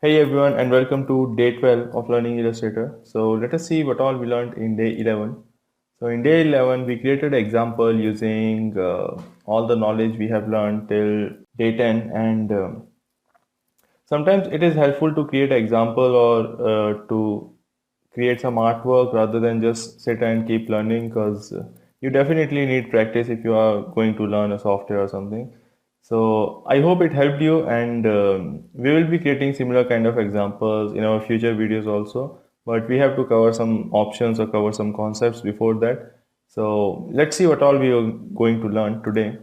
Hey everyone, and welcome to day 12 of Learning Illustrator. So let us see what all we learned in day 11. So in day 11, we created an example using all the knowledge we have learned till day 10. And sometimes it is helpful to create an example or to create some artwork rather than just sit and keep learning because you definitely need practice if you are going to learn a software or something. So I hope it helped you, and we will be creating similar kind of examples in our future videos also. But we have to cover some options or cover some concepts before that. So let's see what all we are going to learn today.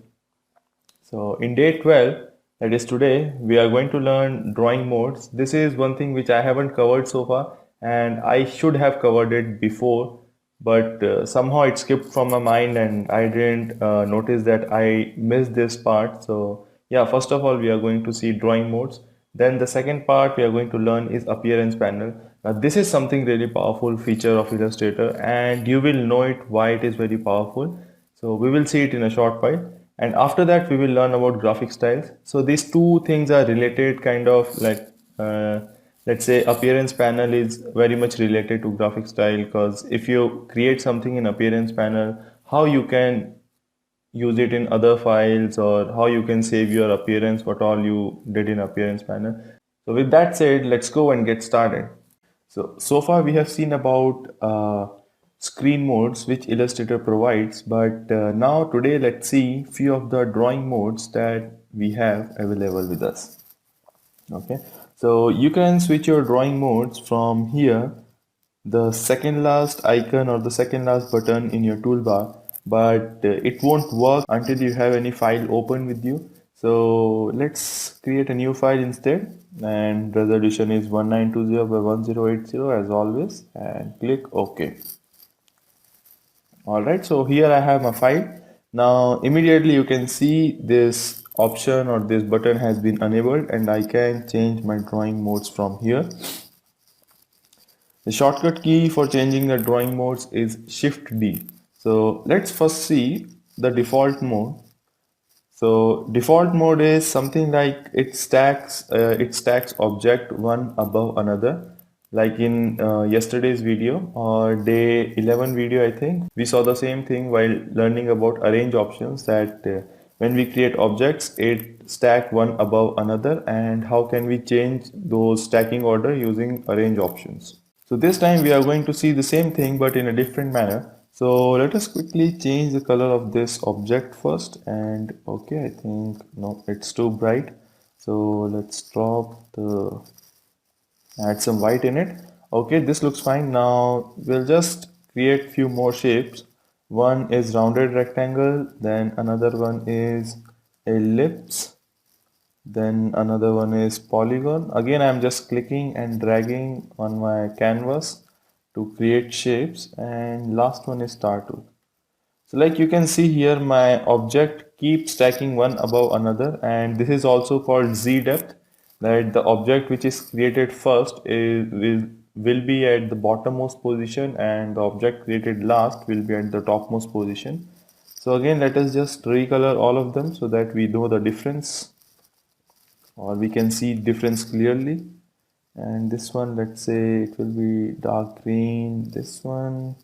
So in day 12, that is today, we are going to learn drawing modes. This is one thing which I haven't covered so far, and I should have covered it before, but somehow it skipped from my mind and I didn't notice that I missed this part. So yeah, first of all, we are going to see drawing modes. Then the second part we are going to learn is appearance panel. Now this is something really powerful feature of Illustrator, and you will know it why it is very powerful. So we will see it in a short while. And after that, we will learn about graphic styles. So these two things are related, kind of like, let's say, appearance panel is very much related to graphic style because if you create something in appearance panel, how you can use it in other files or how you can save your appearance, what all you did in appearance panel. So with that said, let's go and get started. So far we have seen about screen modes which Illustrator provides, but now today let's see few of the drawing modes that we have available with us. Okay, so you can switch your drawing modes from here, the second last icon or the second last button in your toolbar, but it won't work until you have any file open with you. So let's create a new file instead, and resolution is 1920 by 1080 as always, and click OK. All right, so here I have my file. Now immediately you can see this option or this button has been enabled, and I can change my drawing modes from here. The shortcut key for changing the drawing modes is Shift D. So let's first see the default mode. So default mode is something like it stacks object one above another. Like in yesterday's video or day 11 video, I think we saw the same thing while learning about arrange options, that when we create objects, it stack one above another, and how can we change those stacking order using arrange options. So this time we are going to see the same thing but in a different manner. So let us quickly change the color of this object first, and okay, I think no, it's too bright. So let's add some white in it. Okay, this looks fine. Now we'll just create few more shapes. One is rounded rectangle, then another one is ellipse, then another one is polygon. Again, I'm just clicking and dragging on my canvas to create shapes, and last one is star tool. So like you can see here, my object keeps stacking one above another, and this is also called Z depth, that the object which is created first will be at the bottommost position, and the object created last will be at the topmost position. So again, let us just recolor all of them so that we know the difference, or we can see difference clearly. And this one, let's say it will be dark green, this one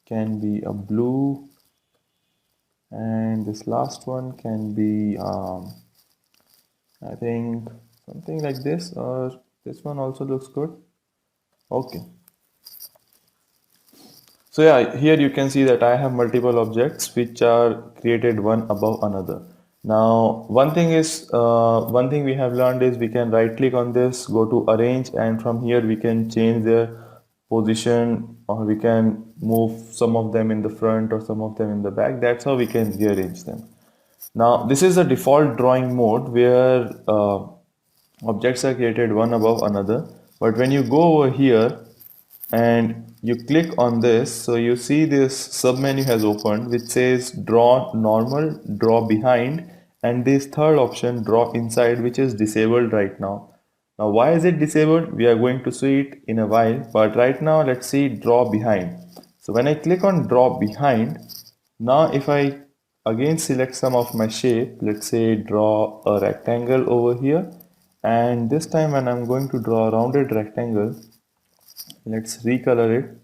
can be a blue, and this last one can be I think something like this, or this one also looks good. Okay, so yeah, here you can see that I have multiple objects which are created one above another. Now, one thing we have learned is we can right click on this, go to arrange, and from here we can change their position, or we can move some of them in the front or some of them in the back. That's how we can rearrange them. Now, this is the default drawing mode where objects are created one above another. But when you go over here and you click on this, so you see this submenu has opened which says draw normal, draw behind, and this third option, draw inside, which is disabled right now. Now why is it disabled? We are going to see it in a while, but right now let's see draw behind. So when I click on draw behind, now if I again select some of my shape, let's say draw a rectangle over here, And this time when I'm going to draw a rounded rectangle, let's recolor it.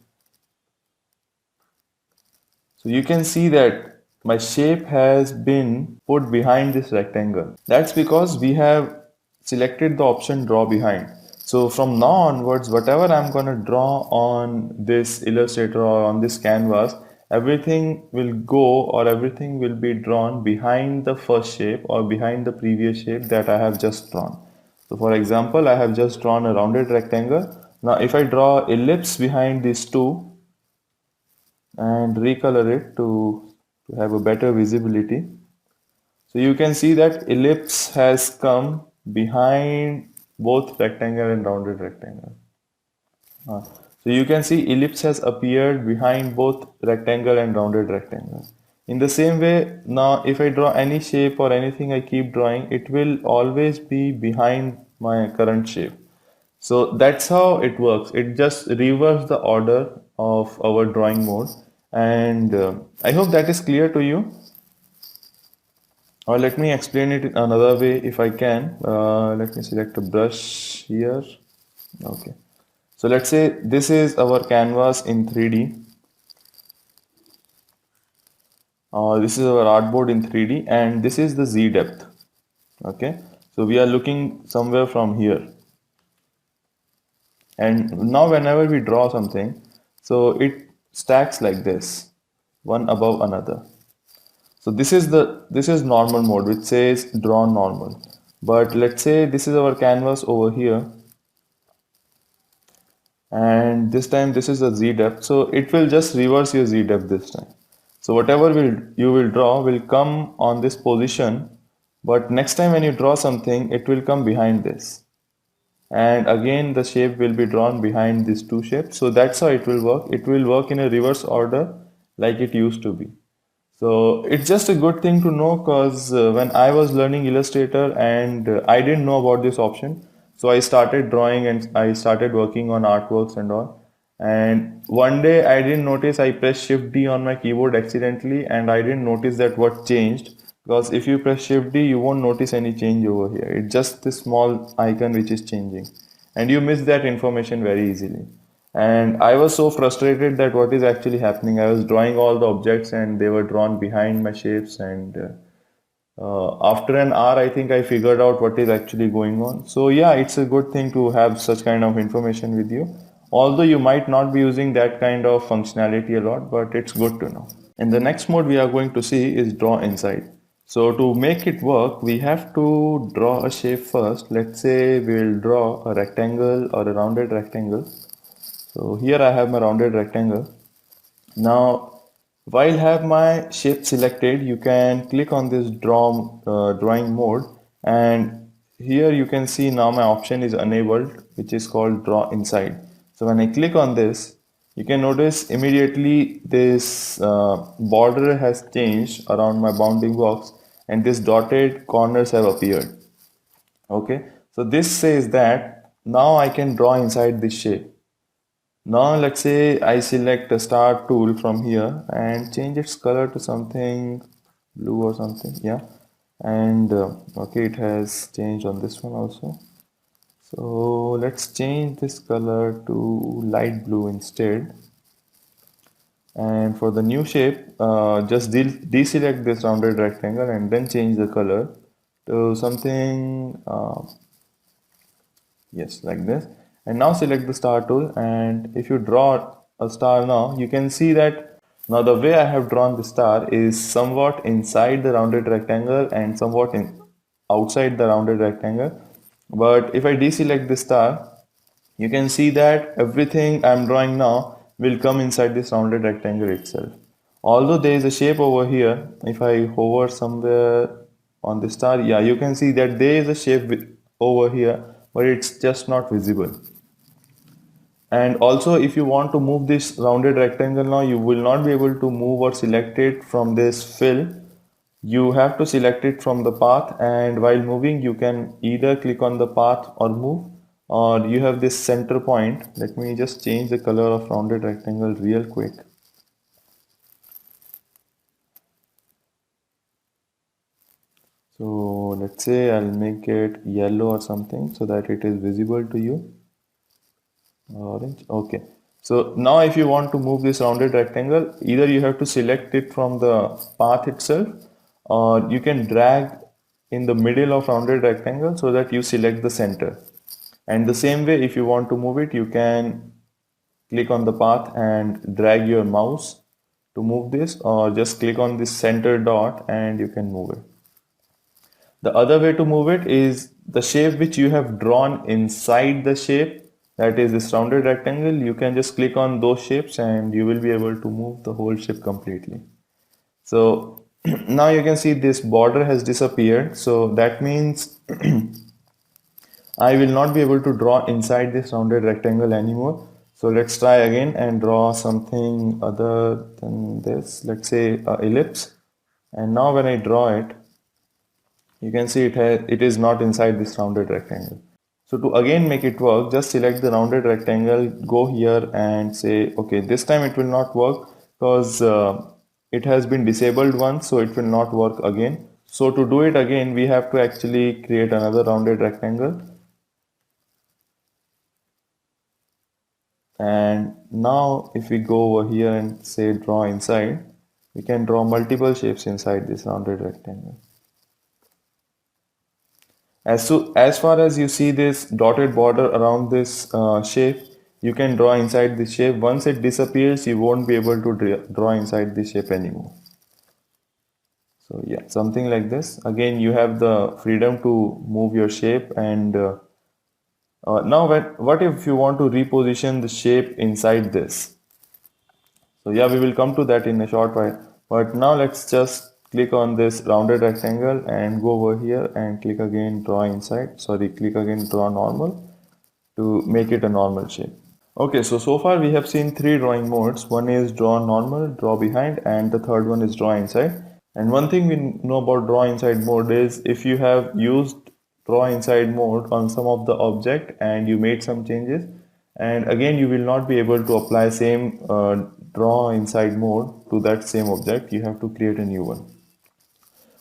So you can see that my shape has been put behind this rectangle. That's because we have selected the option draw behind. So from now onwards, whatever I'm going to draw on this Illustrator or on this canvas, everything will go or everything will be drawn behind the first shape or behind the previous shape that I have just drawn. So for example, I have just drawn a rounded rectangle. Now if I draw ellipse behind these two, and recolor it to have a better visibility. So you can see that ellipse has come behind both rectangle and rounded rectangle. So you can see ellipse has appeared behind both rectangle and rounded rectangle. In the same way, now if I draw any shape or anything I keep drawing, it will always be behind my current shape. So that's how it works. It just reverses the order of our drawing mode. And I hope that is clear to you. Or let me explain it another way if I can. Let me select a brush here. Okay. So let's say this is our canvas in 3D. This is our artboard in 3D and this is the Z depth. Okay. So we are looking somewhere from here. And now whenever we draw something, so it stacks like this, one above another. So this is normal mode, which says draw normal. But let's say this is our canvas over here, and this time this is the Z depth. So it will just reverse your Z depth this time. So whatever you will draw will come on this position, but next time when you draw something, it will come behind this. And again the shape will be drawn behind these two shapes. So that's how it will work. It will work in a reverse order like it used to be. So it's just a good thing to know because when I was learning Illustrator and I didn't know about this option, so I started drawing and I started working on artworks and all. And one day I didn't notice I pressed Shift D on my keyboard accidentally and I didn't notice that what changed, because if you press Shift D you won't notice any change over here. It's just this small icon which is changing and you miss that information very easily. And I was so frustrated that what is actually happening. I was drawing all the objects and they were drawn behind my shapes. And after an hour, I think I figured out what is actually going on. So yeah, it's a good thing to have such kind of information with you. Although you might not be using that kind of functionality a lot, but it's good to know. In the next mode we are going to see is draw inside. So to make it work, we have to draw a shape first. Let's say we'll draw a rectangle or a rounded rectangle. So here I have my rounded rectangle. Now, while have my shape selected, you can click on this drawing mode, and here you can see now my option is enabled, which is called draw inside. So when I click on this, you can notice immediately this border has changed around my bounding box and this dotted corners have appeared. Okay, so this says that now I can draw inside this shape. Now let's say I select a star tool from here and change its color to something blue or something. Yeah, and okay, it has changed on this one also. So let's change this color to light blue instead. And for the new shape, just deselect this rounded rectangle and then change the color to something yes, like this. And now select the star tool, and if you draw a star now, you can see that now the way I have drawn the star is somewhat inside the rounded rectangle and somewhat outside the rounded rectangle. But if I deselect the star, you can see that everything I'm drawing now will come inside this rounded rectangle itself. Although there is a shape over here, if I hover somewhere on the star, yeah, you can see that there is a shape over here, but it's just not visible. And also, if you want to move this rounded rectangle now, you will not be able to move or select it from this fill. You have to select it from the path, and while moving, you can either click on the path or move, or you have this center point. Let me just change the color of rounded rectangle real quick. So let's say I'll make it yellow or something so that it is visible to you. Orange. Okay. So now if you want to move this rounded rectangle, either you have to select it from the path itself, or you can drag in the middle of rounded rectangle so that you select the center. And the same way, if you want to move it, you can click on the path and drag your mouse to move this, or just click on this center dot and you can move it. The other way to move it is the shape which you have drawn inside the shape, that is this rounded rectangle. You can just click on those shapes and you will be able to move the whole shape completely. So now you can see this border has disappeared. So that means I will not be able to draw inside this rounded rectangle anymore. So let's try again and draw something other than this. Let's say ellipse. And now when I draw it, you can see it is not inside this rounded rectangle. So to again make it work, just select the rounded rectangle, go here and say, okay, this time it will not work because it has been disabled once, so it will not work again. So to do it again, we have to actually create another rounded rectangle. And now if we go over here and say draw inside, we can draw multiple shapes inside this rounded rectangle. As far as you see this dotted border around this shape, you can draw inside this shape. Once it disappears, you won't be able to draw inside this shape anymore. So yeah, something like this. Again, you have the freedom to move your shape. And now what if you want to reposition the shape inside this? So yeah, we will come to that in a short while. But now let's just click on this rounded rectangle and go over here and click again draw inside. Sorry, click again draw normal to make it a normal shape. Okay, so far we have seen three drawing modes. One is draw normal, draw behind, and the third one is draw inside. And one thing we know about draw inside mode is if you have used draw inside mode on some of the object and you made some changes, and again you will not be able to apply same draw inside mode to that same object. You have to create a new one.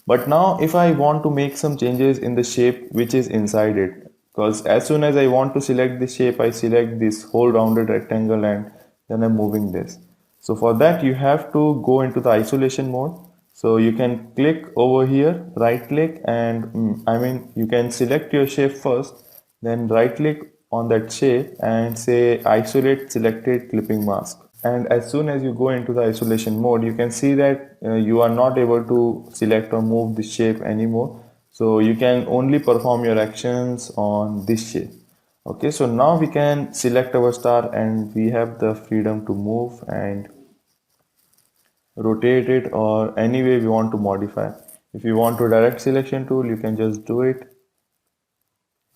But now if I want to make some changes in the shape which is inside it, because as soon as I want to select the shape, I select this whole rounded rectangle and then I'm moving this. So for that you have to go into the isolation mode. So you can click over here, right click, and you can select your shape first, then right click on that shape and say isolate selected clipping mask. And as soon as you go into the isolation mode, you can see that you are not able to select or move the shape anymore. So you can only perform your actions on this shape. Okay, so now we can select our star and we have the freedom to move and rotate it or any way we want to modify. If you want to direct selection tool, you can just do it.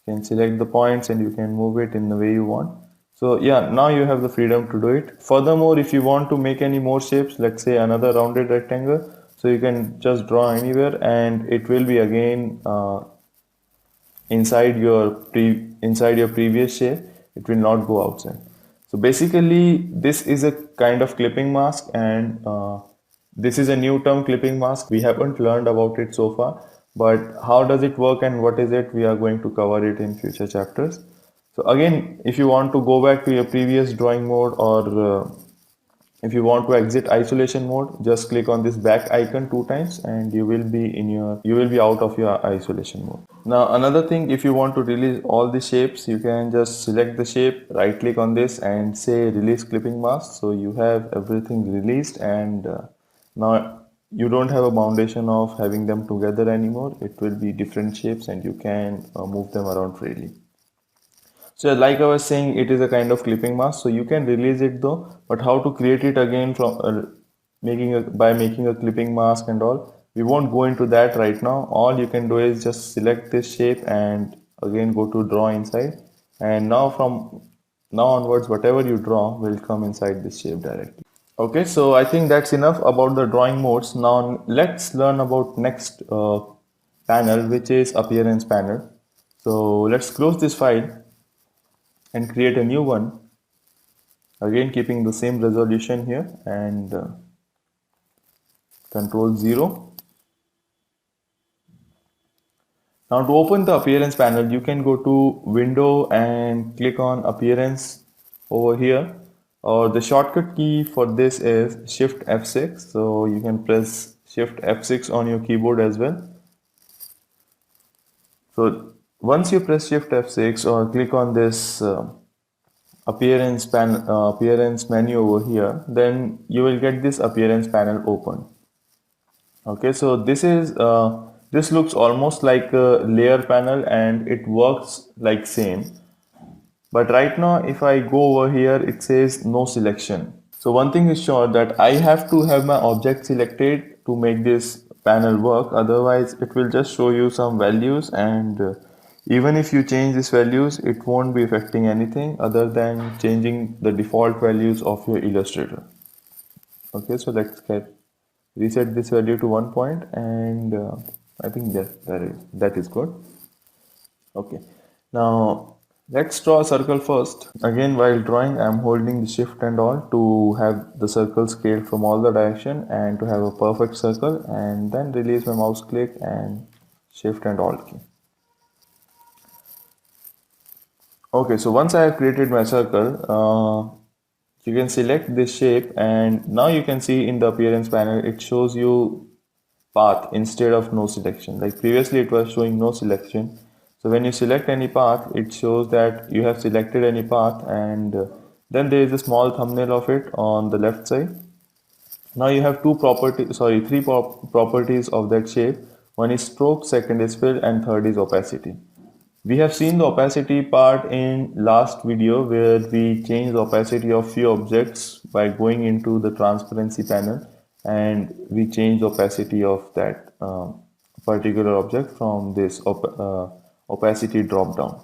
You can select the points and you can move it in the way you want. So yeah, now you have the freedom to do it. Furthermore, if you want to make any more shapes, let's say another rounded rectangle, so you can just draw anywhere and it will be again inside your previous shape. It will not go outside. So basically this is a kind of clipping mask, and this is a new term, clipping mask. We haven't learned about it so far, but how does it work and what is it, we are going to cover it in future chapters. So again, if you want to go back to your previous drawing mode, or if you want to exit isolation mode, just click on this back icon 2 times and you will be out of your isolation mode. Now another thing, if you want to release all the shapes, you can just select the shape, right click on this and say release clipping mask. So you have everything released, and now you don't have a foundation of having them together anymore. It will be different shapes and you can move them around freely. So like I was saying, it is a kind of clipping mask. So you can release it though, but how to create it again from by making a clipping mask and all, we won't go into that right now. All you can do is just select this shape and again go to draw inside. And now from now onwards, whatever you draw will come inside this shape directly. Okay, so I think that's enough about the drawing modes. Now let's learn about next panel, which is appearance panel. So let's close this file and create a new one, again keeping the same resolution here, and control 0, Now to open the appearance panel, you can go to window and click on appearance over here, or the shortcut key for this is shift F6. So you can press shift F6 on your keyboard as well. So once you press shift F6 or click on this appearance menu over here, then you will get this appearance panel open. Okay, so this looks almost like a layer panel and it works like same. But right now, if I go over here, it says no selection. So one thing is sure that I have to have my object selected to make this panel work. Otherwise, it will just show you some values, and even if you change these values, it won't be affecting anything other than changing the default values of your Illustrator. Okay, so let's reset this value to 1 point, and I think that is good. Okay, now let's draw a circle first. Again, while drawing, I'm holding the shift and all to have the circle scaled from all the direction and to have a perfect circle, and then release my mouse click and shift and alt key. Okay, so once I have created my circle, you can select this shape, and now you can see in the appearance panel it shows you path instead of no selection. Like previously it was showing no selection. So when you select any path, it shows that you have selected any path, and then there is a small thumbnail of it on the left side. Now you have three properties of that shape. One is stroke, second is fill, and third is opacity. We have seen the opacity part in last video where we changed the opacity of few objects by going into the transparency panel, and we changed the opacity of that particular object from this opacity drop down.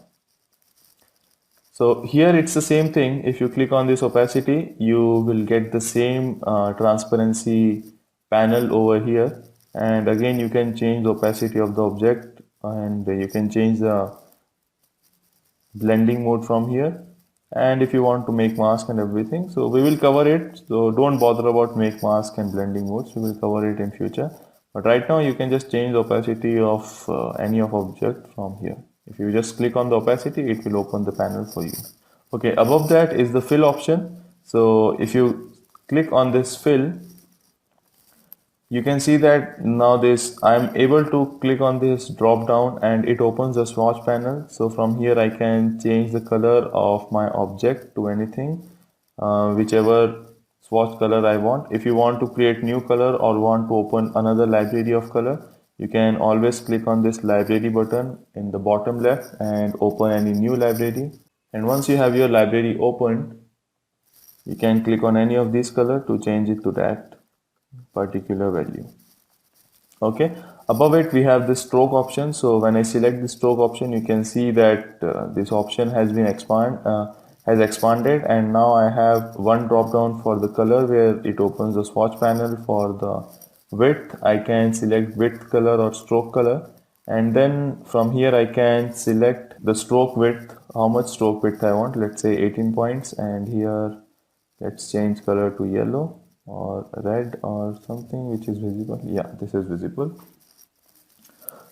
So here it's the same thing. If you click on this opacity, you will get the same transparency panel over here, and again you can change the opacity of the object, and you can change the blending mode from here, and if you want to make mask and everything, so we will cover it. So don't bother about make mask and blending modes, we will cover it in future. But right now you can just change the opacity of any of object from here. If you just click on the opacity, it will open the panel for you. Okay, above that is the fill option. So if you click on this fill, you can see that now I'm able to click on this drop down and it opens the swatch panel. So from here I can change the color of my object to anything, whichever swatch color I want. If you want to create new color or want to open another library of color, you can always click on this library button in the bottom left and open any new library. And once you have your library opened, you can click on any of these color to change it to that particular value. Okay, above it we have the stroke option. So when I select the stroke option, you can see that this option has been expanded, and now I have one drop down for the color where it opens the swatch panel. For the width, I can select width color or stroke color, and then from here I can select the stroke width, how much stroke width I want. Let's say 18 points, and here let's change color to yellow or red or something which is visible. Yeah, this is visible.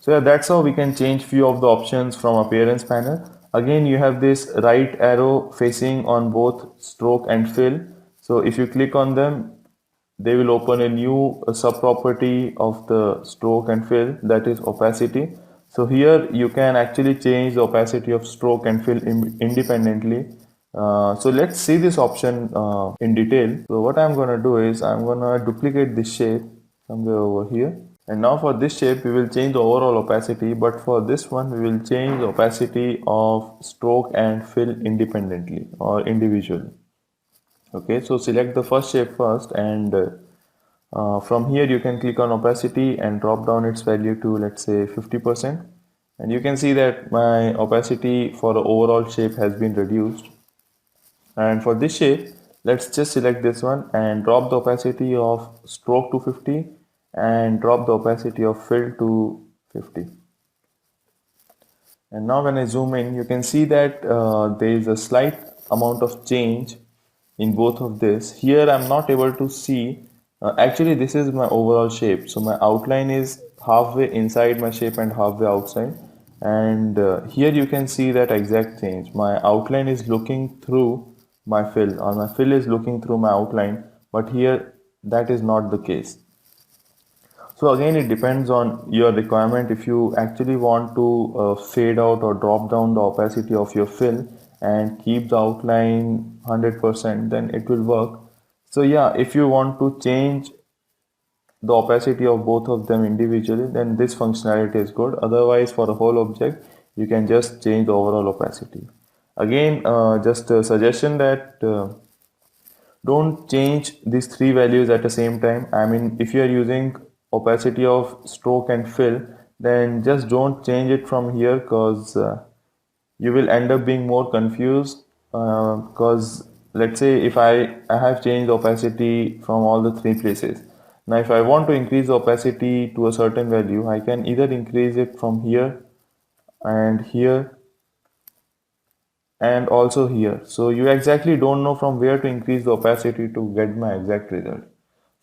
So yeah, that's how we can change few of the options from appearance panel. Again, you have this right arrow facing on both stroke and fill. So if you click on them, they will open a new sub-property of the stroke and fill, that is opacity. So here you can actually change the opacity of stroke and fill independently. So let's see this option in detail. So what I'm going to do is I'm going to duplicate this shape somewhere over here. And now for this shape, we will change the overall opacity, but for this one, we will change the opacity of stroke and fill independently or individually. Okay, so select the first shape first, and from here you can click on opacity and drop down its value to, let's say, 50%. And you can see that my opacity for the overall shape has been reduced. And for this shape, let's just select this one and drop the opacity of stroke to 50 and drop the opacity of fill to 50. And now when I zoom in, you can see that there is a slight amount of change in both of this. Here I'm not able to see, actually this is my overall shape. So my outline is halfway inside my shape and halfway outside. And here you can see that exact change. My outline is looking through my fill, or my fill is looking through my outline, but here that is not the case. So again, it depends on your requirement. If you actually want to fade out or drop down the opacity of your fill and keep the outline 100%, then it will work. So yeah, if you want to change the opacity of both of them individually, then this functionality is good. Otherwise, for the whole object, you can just change the overall opacity. Again, just a suggestion that don't change these three values at the same time. I mean, if you are using opacity of stroke and fill, then just don't change it from here, because you will end up being more confused. Because let's say if I have changed opacity from all the three places. Now, if I want to increase the opacity to a certain value, I can either increase it from here and here and also here. So you exactly don't know from where to increase the opacity to get my exact result.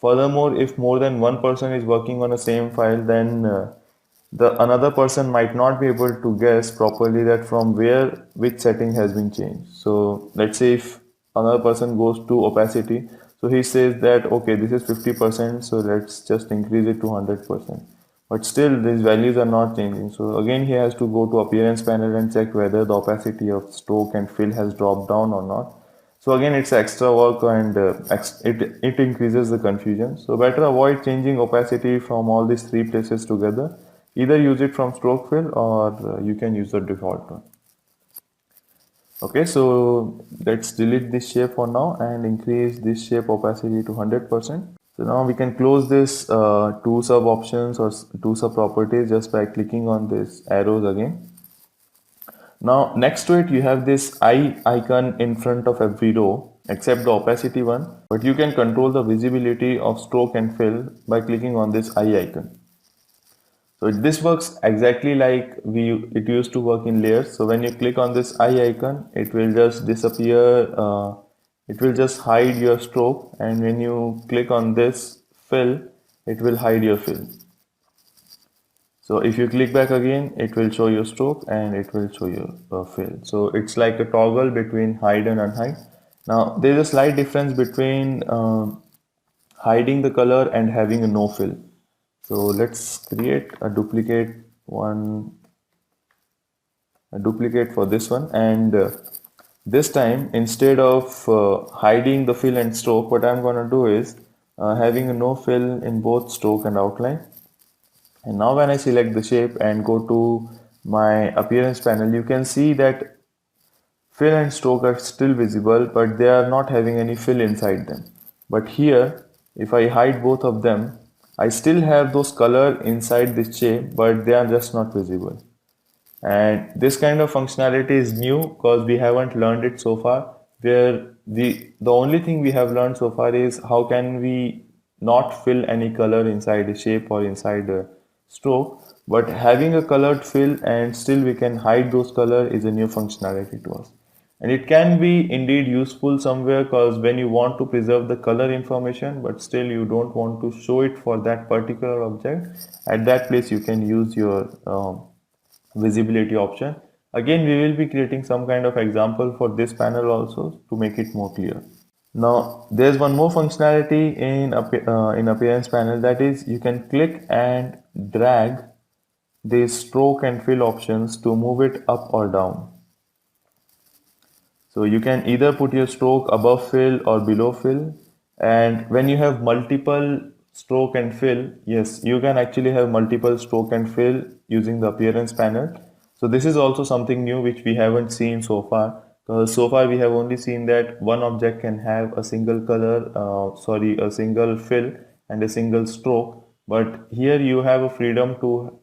Furthermore, if more than one person is working on the same file, then the another person might not be able to guess properly that from where which setting has been changed. So let's say if another person goes to opacity, so he says that okay, this is 50%, so let's just increase it to 100%. But still these values are not changing. So again he has to go to appearance panel and check whether the opacity of stroke and fill has dropped down or not. So again it's extra work, and it increases the confusion. So better avoid changing opacity from all these three places together. Either use it from stroke fill, or you can use the default one. Okay, so let's delete this shape for now and increase this shape opacity to 100%. So now we can close this two sub options or two sub properties just by clicking on this arrows again. Now next to it you have this eye icon in front of every row except the opacity one, but you can control the visibility of stroke and fill by clicking on this eye icon. So this works exactly like it used to work in layers. So when you click on this eye icon, it will just disappear. It will just hide your stroke, and when you click on this fill, it will hide your fill. So if you click back again, it will show your stroke and it will show your fill. So it's like a toggle between hide and unhide. Now there's a slight difference between hiding the color and having a no fill. So let's create a duplicate for this one, and this time instead of hiding the fill and stroke, what I'm gonna do is having a no fill in both stroke and outline. And now when I select the shape and go to my appearance panel, you can see that fill and stroke are still visible, but they are not having any fill inside them. But here, if I hide both of them, I still have those color inside the shape, but they are just not visible. And this kind of functionality is new because we haven't learned it so far. Where the only thing we have learned so far is how can we not fill any color inside a shape or inside a stroke, but having a colored fill and still we can hide those color is a new functionality to us. And it can be indeed useful somewhere, because when you want to preserve the color information but still you don't want to show it for that particular object, at that place you can use your visibility option. Again, we will be creating some kind of example for this panel also to make it more clear. Now there's one more functionality in appearance panel, that is you can click and drag these stroke and fill options to move it up or down. So you can either put your stroke above fill or below fill, and when you have multiple stroke and fill, yes, you can actually have multiple stroke and fill using the appearance panel. So this is also something new which we haven't seen so far, because so far we have only seen that one object can have a single color, a single fill and a single stroke, but here you have a freedom to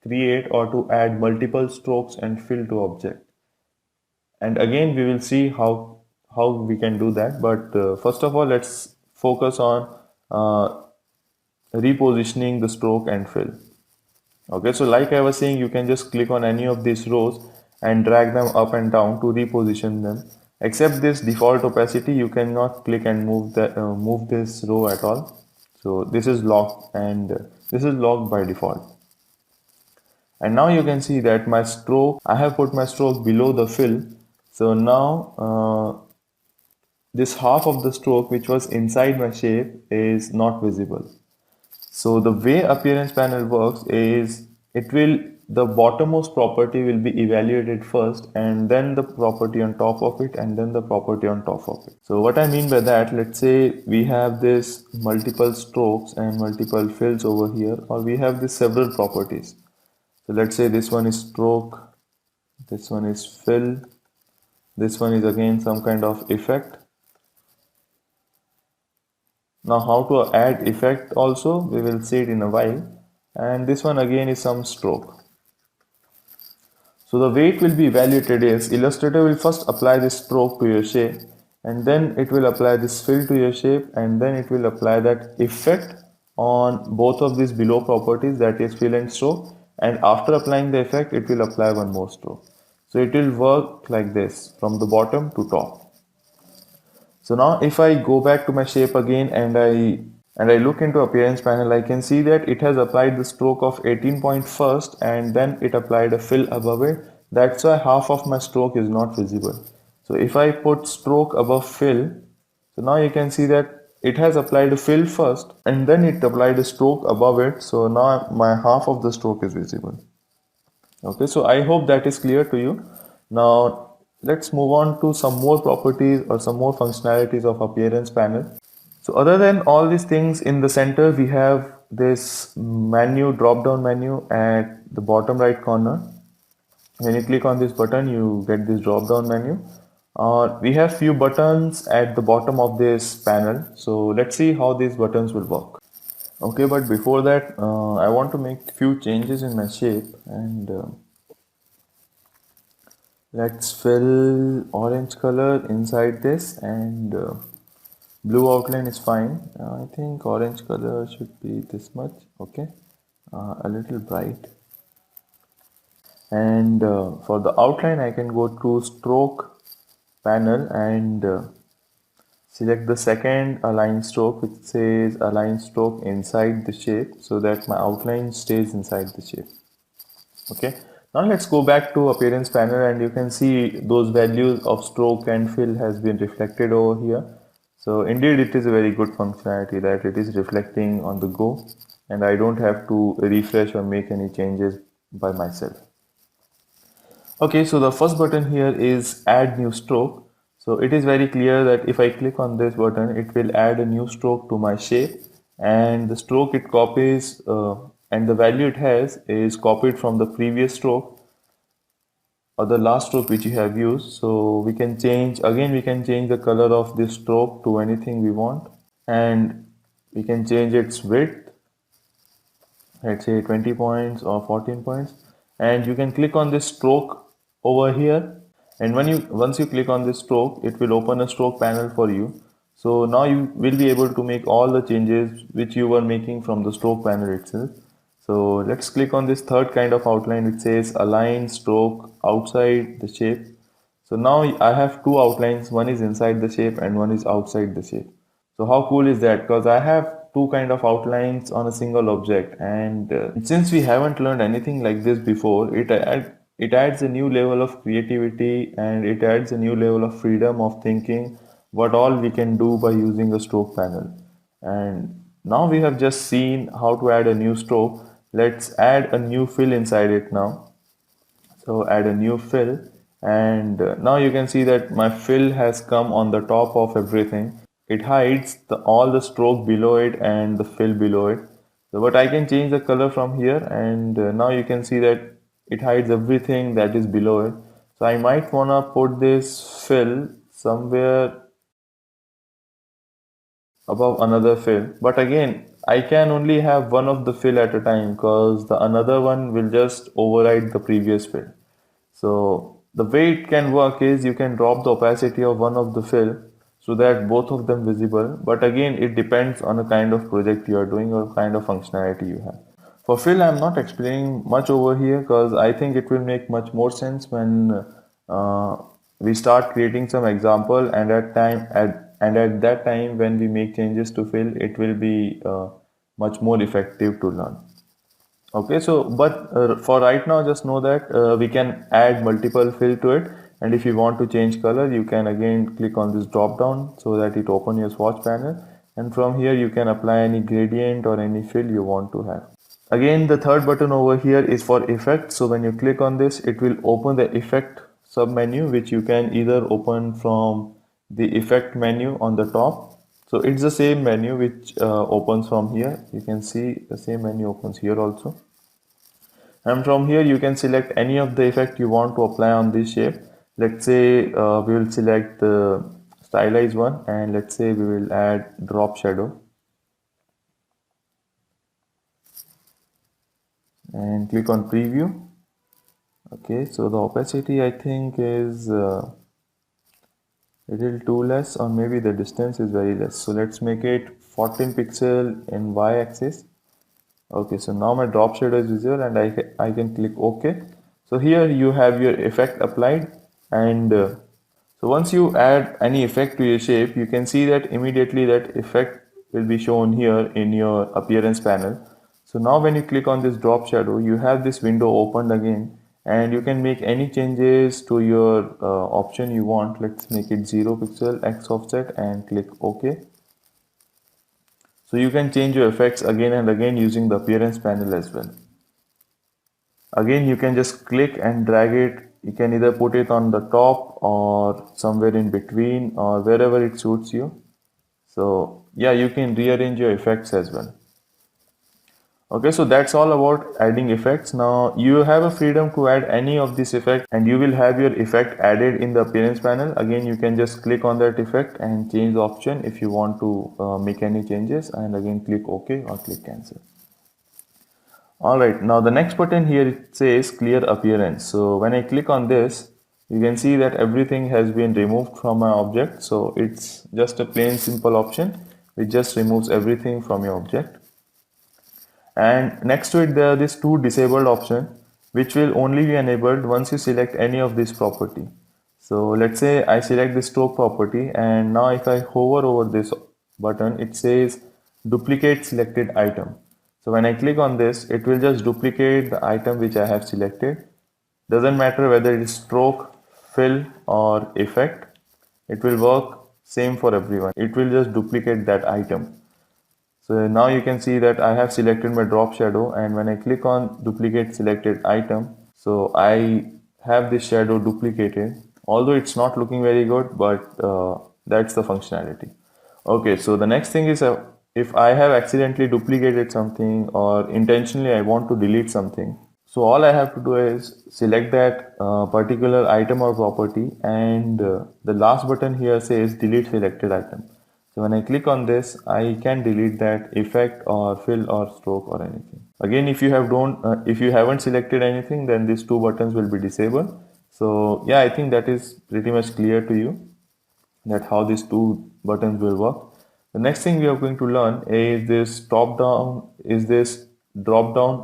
create or to add multiple strokes and fill to object. And again we will see how we can do that, but first of all let's focus on repositioning the stroke and fill. Okay, so like I was saying, you can just click on any of these rows and drag them up and down to reposition them. Except this default opacity, you cannot click and move this row at all. So this is locked, and this is locked by default. And now you can see that my stroke, I have put my stroke below the fill. So now this half of the stroke which was inside my shape is not visible. So the way appearance panel works is the bottommost property will be evaluated first, and then the property on top of it, and then the property on top of it. So what I mean by that, let's say we have this multiple strokes and multiple fills over here, or we have these several properties. So let's say this one is stroke, this one is fill, this one is again some kind of effect. Now how to add effect also, we will see it in a while. And this one again is some stroke. So the way it will be evaluated is Illustrator will first apply this stroke to your shape, and then it will apply this fill to your shape, and then it will apply that effect on both of these below properties, that is fill and stroke. And after applying the effect, it will apply one more stroke. So it will work like this from the bottom to top. So now if I go back to my shape again and I look into appearance panel, I can see that it has applied the stroke of 18 point first, and then it applied a fill above it. That's why half of my stroke is not visible. So if I put stroke above fill, so now you can see that it has applied a fill first and then it applied a stroke above it. So now my half of the stroke is visible. Okay, so I hope that is clear to you. Now let's move on to some more properties or some more functionalities of appearance panel. So other than all these things, in the center we have this menu, drop down menu at the bottom right corner. When you click on this button, you get this drop down menu. We have few buttons at the bottom of this panel. So let's see how these buttons will work. Okay, but before that, I want to make few changes in my shape, and let's fill orange color inside this, and blue outline is fine. I think orange color should be this much. Okay, a little bright. And for the outline, I can go to stroke panel and select the second align stroke, which says align stroke inside the shape, so that my outline stays inside the shape. Okay, now let's go back to appearance panel, and you can see those values of stroke and fill has been reflected over here. So indeed it is a very good functionality that it is reflecting on the go, and I don't have to refresh or make any changes by myself. Okay, so the first button here is add new stroke. So it is very clear that if I click on this button, it will add a new stroke to my shape, and the stroke it copies and the value it has is copied from the previous stroke or the last stroke which you have used. So we can change the color of this stroke to anything we want, and we can change its width, let's say 20 points or 14 points, and you can click on this stroke over here, and once you click on this stroke, it will open a stroke panel for you. So now you will be able to make all the changes which you were making from the stroke panel itself. So let's click on this third kind of outline which says align stroke outside the shape. So now I have two outlines, one is inside the shape and one is outside the shape. So how cool is that? Because I have two kind of outlines on a single object, and since we haven't learned anything like this before, it adds a new level of creativity, and it adds a new level of freedom of thinking what all we can do by using a stroke panel. And now we have just seen how to add a new stroke. Let's add a new fill inside it now. So add a new fill, and now you can see that my fill has come on the top of everything. It hides all the stroke below it and the fill below it. So, but I can change the color from here, and now you can see that it hides everything that is below it. So I might wanna put this fill somewhere above another fill, but again I can only have one of the fill at a time because the another one will just override the previous fill. So the way it can work is you can drop the opacity of one of the fill so that both of them visible, but again it depends on the kind of project you are doing or kind of functionality you have. For fill, I'm not explaining much over here because I think it will make much more sense when we start creating some example, and at that time when we make changes to fill, it will be much more effective to learn. Okay, so but for right now, just know that we can add multiple fill to it, and if you want to change color, you can again click on this drop down so that it open your swatch panel, and from here you can apply any gradient or any fill you want to have. Again, the third button over here is for effect. So when you click on this, it will open the effect sub menu, which you can either open from the effect menu on the top. So it's the same menu which opens from here. You can see the same menu opens here also. And from here you can select any of the effect you want to apply on this shape. Let's say we will select the stylized one, and let's say we will add drop shadow and click on preview. Okay, so the opacity I think is little too less, or maybe the distance is very less. So let's make it 14 pixel in y-axis. Okay, so now my drop shadow is visible, and I can click OK. So here you have your effect applied, and so once you add any effect to your shape, you can see that immediately that effect will be shown here in your appearance panel. So now when you click on this drop shadow, you have this window opened again, and you can make any changes to your option you want. Let's make it 0 pixel X offset and click OK. So you can change your effects again and again using the appearance panel as well. Again, you can just click and drag it. You can either put it on the top or somewhere in between or wherever it suits you. So yeah, you can rearrange your effects as well. Okay, so that's all about adding effects. Now you have a freedom to add any of this effect, and you will have your effect added in the appearance panel. Again, you can just click on that effect and change the option if you want to make any changes, and again click OK or click cancel. Alright, now the next button here, it says clear appearance. So when I click on this, you can see that everything has been removed from my object. So it's just a plain simple option which just removes everything from your object. And next to it there are these two disabled option which will only be enabled once you select any of this property. So let's say I select the stroke property, and now if I hover over this button, it says duplicate selected item. So when I click on this, it will just duplicate the item which I have selected. Doesn't matter whether it is stroke, fill or effect, it will work same for everyone. It will just duplicate that item. So now you can see that I have selected my drop shadow, and when I click on duplicate selected item, so I have this shadow duplicated, although it's not looking very good, but that's the functionality. Okay, so the next thing is if I have accidentally duplicated something or intentionally I want to delete something, so all I have to do is select that particular item or property, and the last button here says delete selected item. So when I click on this, I can delete that effect or fill or stroke or anything. Again, if you haven't selected anything, then these two buttons will be disabled. So yeah, I think that is pretty much clear to you that how these two buttons will work. The next thing we are going to learn is this drop down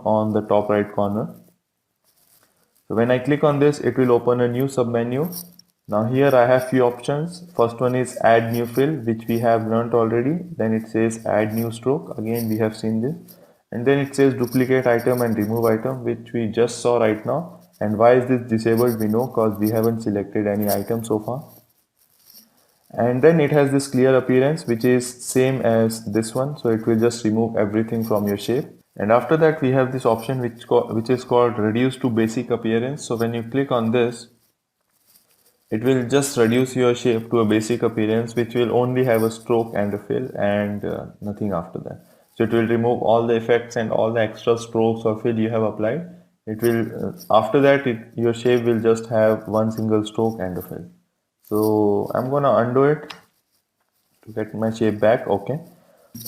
on the top right corner. So when I click on this, it will open a new submenu. Now here I have few options. First one is add new fill, which we have learnt already. Then it says add new stroke. Again, we have seen this. And then it says duplicate item and remove item, which we just saw right now. And why is this disabled? We know because we haven't selected any item so far. And then it has this clear appearance, which is same as this one. So it will just remove everything from your shape. And after that, we have this option which is called reduce to basic appearance. So when you click on this, it will just reduce your shape to a basic appearance, which will only have a stroke and a fill, and nothing after that. So it will remove all the effects and all the extra strokes or fill you have applied. It will after that your shape will just have one single stroke and a fill. So I'm gonna undo it to get my shape back. Okay,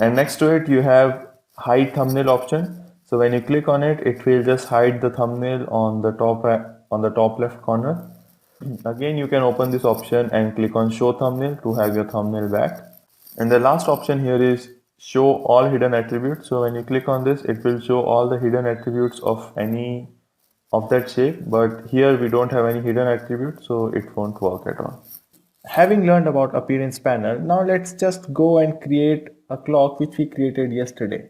and next to it you have hide thumbnail option. So when you click on it, it will just hide the thumbnail on the top left corner. Again, you can open this option and click on show thumbnail to have your thumbnail back. And the last option here is show all hidden attributes. So when you click on this, it will show all the hidden attributes of any of that shape, but here we don't have any hidden attributes, so it won't work at all. Having learned about appearance panel, now let's just go and create a clock which we created yesterday.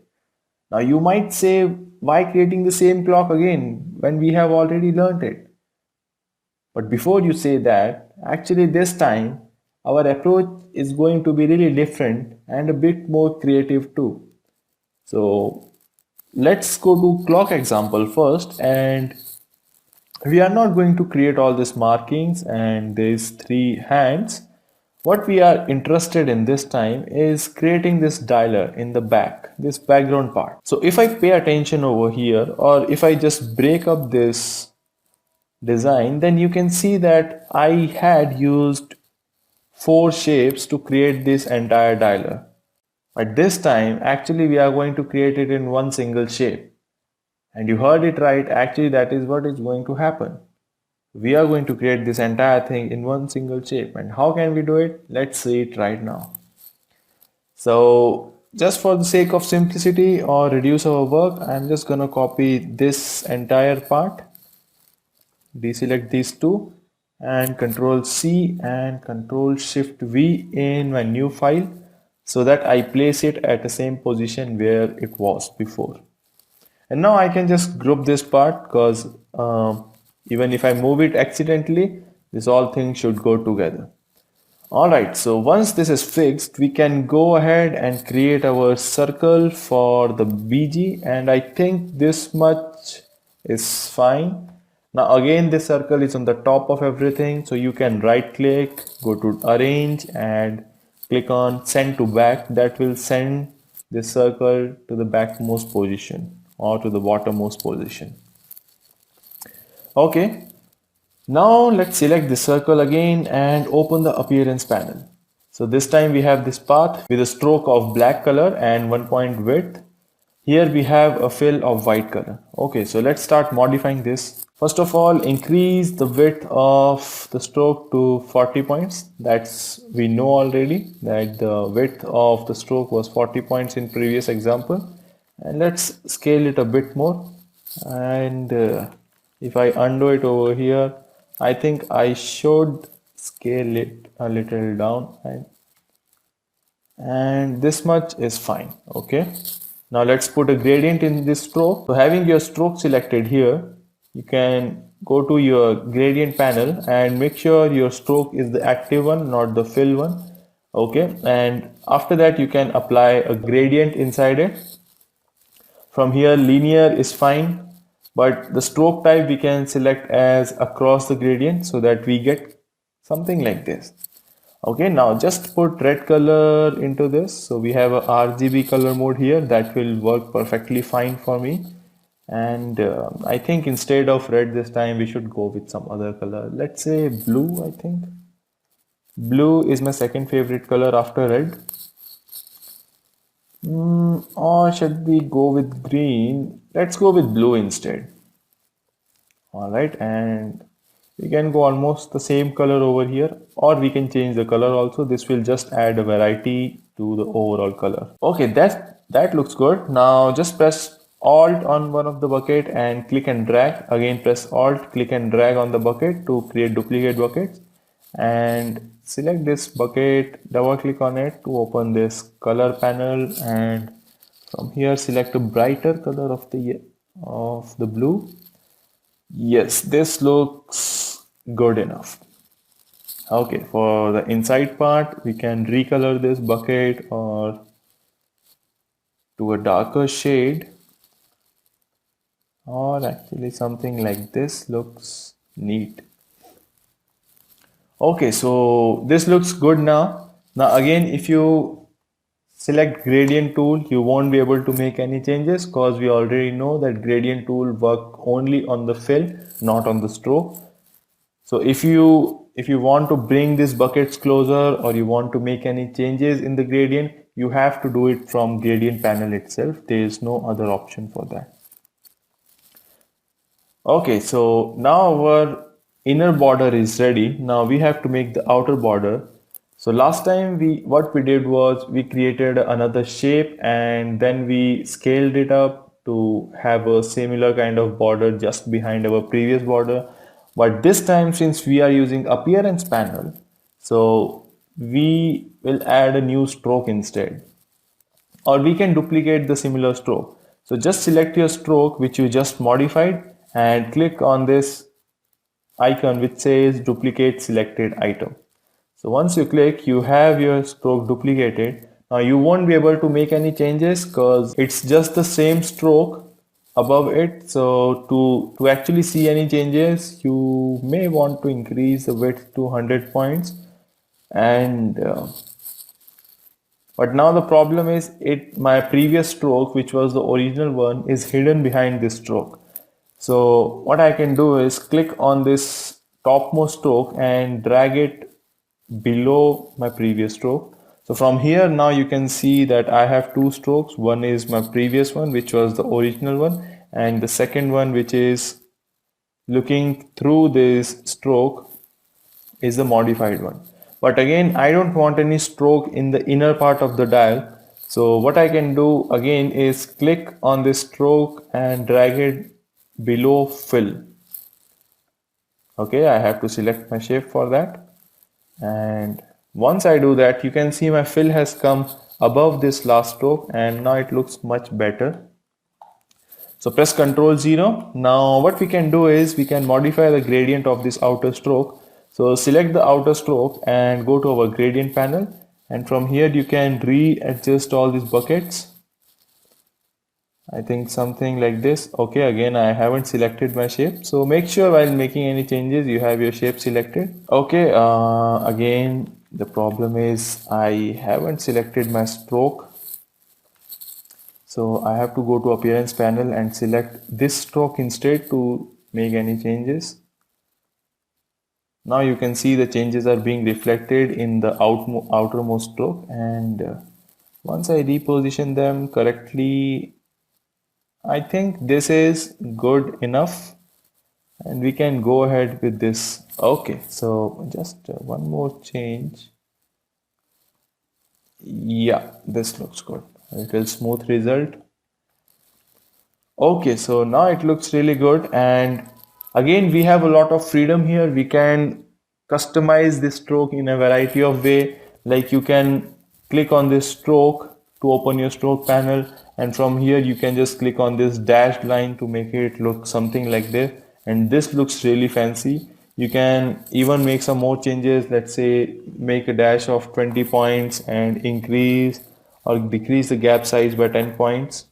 Now you might say, why creating the same clock again when we have already learned it? But before you say that, actually this time our approach is going to be really different and a bit more creative too. So let's go to clock example first, and we are not going to create all these markings and these three hands. What we are interested in this time is creating this dialer in the back, this background part. So if I pay attention over here, or if I just break up this design, then you can see that I had used four shapes to create this entire dialer. But this time, actually, we are going to create it in one single shape. And you heard it right, actually, that is what is going to happen. We are going to create this entire thing in one single shape. And how can we do it? Let's see it right now. So just for the sake of simplicity or reduce our work, I'm just gonna copy this entire part, deselect these two, and Control C and Control Shift V in my new file so that I place it at the same position where it was before. And now I can just group this part because even if I move it accidentally, this all thing should go together. Alright, so once this is fixed, we can go ahead and create our circle for the BG, and I think this much is fine. Now again, this circle is on the top of everything, so you can right click, go to arrange and click on send to back. That will send this circle to the backmost position or to the bottommost position. Okay, now let's select the circle again and open the appearance panel. So this time we have this path with a stroke of black color and 1 point width. Here we have a fill of white color. Okay, so let's start modifying this. First of all, increase the width of the stroke to 40 points. That's, we know already that the width of the stroke was 40 points in previous example. And let's scale it a bit more. And if I undo it over here, I think I should scale it a little down, and this much is fine. Okay, now let's put a gradient in this stroke. So having your stroke selected here, you can go to your gradient panel and make sure your stroke is the active one, not the fill one. Okay, and after that you can apply a gradient inside it. From here, linear is fine, but the stroke type we can select as across the gradient so that we get something like this. Okay, now just put red color into this. So we have a RGB color mode here that will work perfectly fine for me. And I think instead of red this time we should go with some other color. Let's say blue. I think blue is my second favorite color after red. Or should we go with green? Let's go with blue instead. Alright, and we can go almost the same color over here, or we can change the color also. This will just add a variety to the overall color. Okay, that looks good. Now just press Alt on one of the bucket and click and drag. Again press Alt, click and drag on the bucket to create duplicate buckets. And select this bucket, double click on it to open this color panel, and from here select a brighter color of the blue. Yes, this looks good enough. Okay, for the inside part we can recolor this bucket or to a darker shade, or actually something like this looks neat. Okay, so this looks good now. Now again, if you select gradient tool, you won't be able to make any changes because we already know that gradient tool work only on the fill, not on the stroke. So if you want to bring these buckets closer or you want to make any changes in the gradient, you have to do it from gradient panel itself. There is no other option for that. Okay, so now our inner border is ready. Now we have to make the outer border. So last time what we did was we created another shape and then we scaled it up to have a similar kind of border just behind our previous border. But this time, since we are using appearance panel, so we will add a new stroke instead, or we can duplicate the similar stroke. So just select your stroke which you just modified and click on this icon which says duplicate selected item. So once you click, you have your stroke duplicated. Now you won't be able to make any changes because it's just the same stroke above it. So to actually see any changes, you may want to increase the width to 100 points. And but now the problem is my previous stroke, which was the original one, is hidden behind this stroke. So what I can do is click on this topmost stroke and drag it below my previous stroke. So from here now you can see that I have two strokes. One is my previous one, which was the original one, and the second one, which is looking through this stroke, is the modified one. But again, I don't want any stroke in the inner part of the dial. So what I can do again is click on this stroke and drag it below fill. Okay, I have to select my shape for that. And once I do that, you can see my fill has come above this last stroke and now it looks much better. So press Ctrl 0. Now what we can do is we can modify the gradient of this outer stroke. So select the outer stroke and go to our gradient panel, and from here you can readjust all these buckets. I think something like this. Okay, again I haven't selected my shape, so make sure while making any changes you have your shape selected. Okay, again the problem is I haven't selected my stroke. So I have to go to appearance panel and select this stroke instead to make any changes. Now you can see the changes are being reflected in the outermost stroke, and once I reposition them correctly, I think this is good enough and we can go ahead with this. Okay, so just one more change. Yeah, this looks good. A little smooth result. Okay, so now it looks really good, and again we have a lot of freedom here. We can customize this stroke in a variety of way. Like you can click on this stroke to open your stroke panel, and from here you can just click on this dashed line to make it look something like this, and this looks really fancy. You can even make some more changes. Let's say make a dash of 20 points and increase or decrease the gap size by 10 points,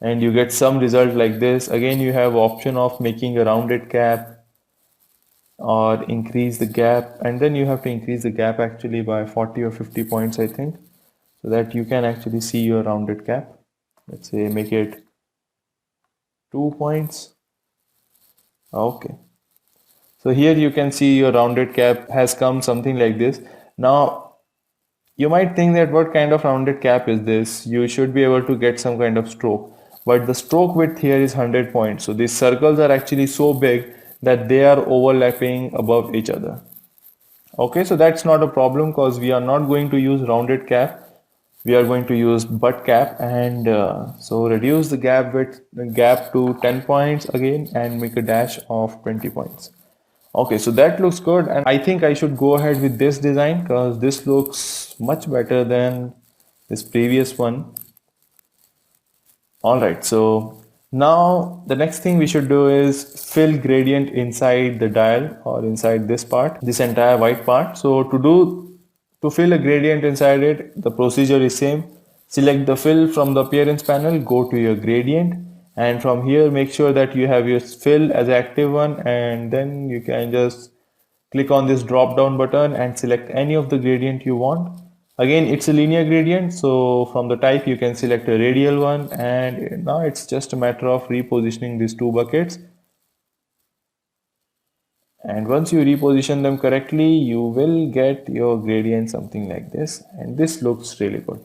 and you get some result like this. Again, you have option of making a rounded cap or increase the gap, and then you have to increase the gap actually by 40 or 50 points I think, so that you can actually see your rounded cap. Let's say make it 2 points. Okay, so here you can see your rounded cap has come something like this. Now you might think that what kind of rounded cap is this? You should be able to get some kind of stroke. But the stroke width here is 100 points. So these circles are actually so big that they are overlapping above each other. Okay, so that's not a problem because we are not going to use rounded cap. We are going to use butt cap, and so reduce the gap to 10 points again and make a dash of 20 points. Okay, so that looks good, and I think I should go ahead with this design because this looks much better than this previous one. All right, so now the next thing we should do is fill gradient inside the dial or inside this part, this entire white part. So to fill a gradient inside it, the procedure is same. Select the fill from the appearance panel, go to your gradient, and from here make sure that you have your fill as active one, and then you can just click on this drop down button and select any of the gradient you want. Again, it's a linear gradient, so from the type you can select a radial one, and now it's just a matter of repositioning these two buckets. And once you reposition them correctly, you will get your gradient something like this, and this looks really good.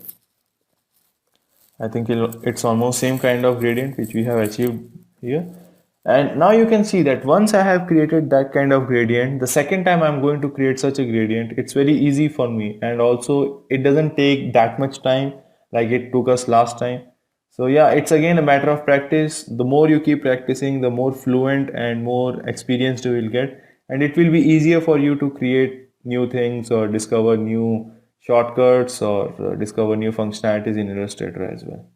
I think it's almost same kind of gradient which we have achieved here. And now you can see that once I have created that kind of gradient, the second time I'm going to create such a gradient, it's very easy for me, and also it doesn't take that much time like it took us last time. So yeah, it's again a matter of practice. The more you keep practicing, the more fluent and more experienced you will get, and it will be easier for you to create new things or discover new shortcuts or discover new functionalities in Illustrator as well.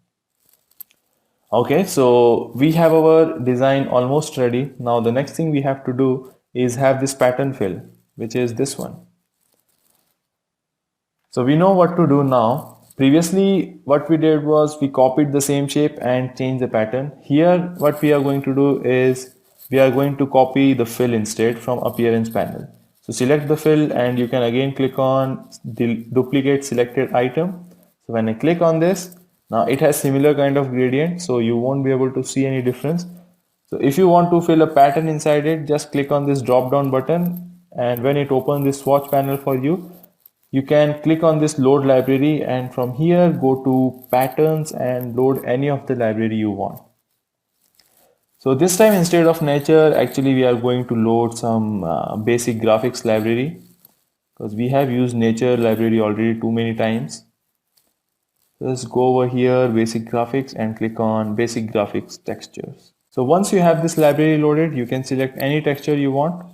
Okay, so we have our design almost ready. Now the next thing we have to do is have this pattern fill, which is this one. So we know what to do now. Previously, what we did was we copied the same shape and changed the pattern. Here, what we are going to do is we are going to copy the fill instead from appearance panel. So select the fill and you can again click on duplicate selected item. So when I click on this, now it has similar kind of gradient, so you won't be able to see any difference. So if you want to fill a pattern inside it, just click on this drop down button, and when it opens this swatch panel for you, you can click on this load library, and from here go to patterns and load any of the library you want. So this time instead of nature, actually we are going to load some basic graphics library, because we have used nature library already too many times. Just go over here, basic graphics, and click on basic graphics textures. So once you have this library loaded, you can select any texture you want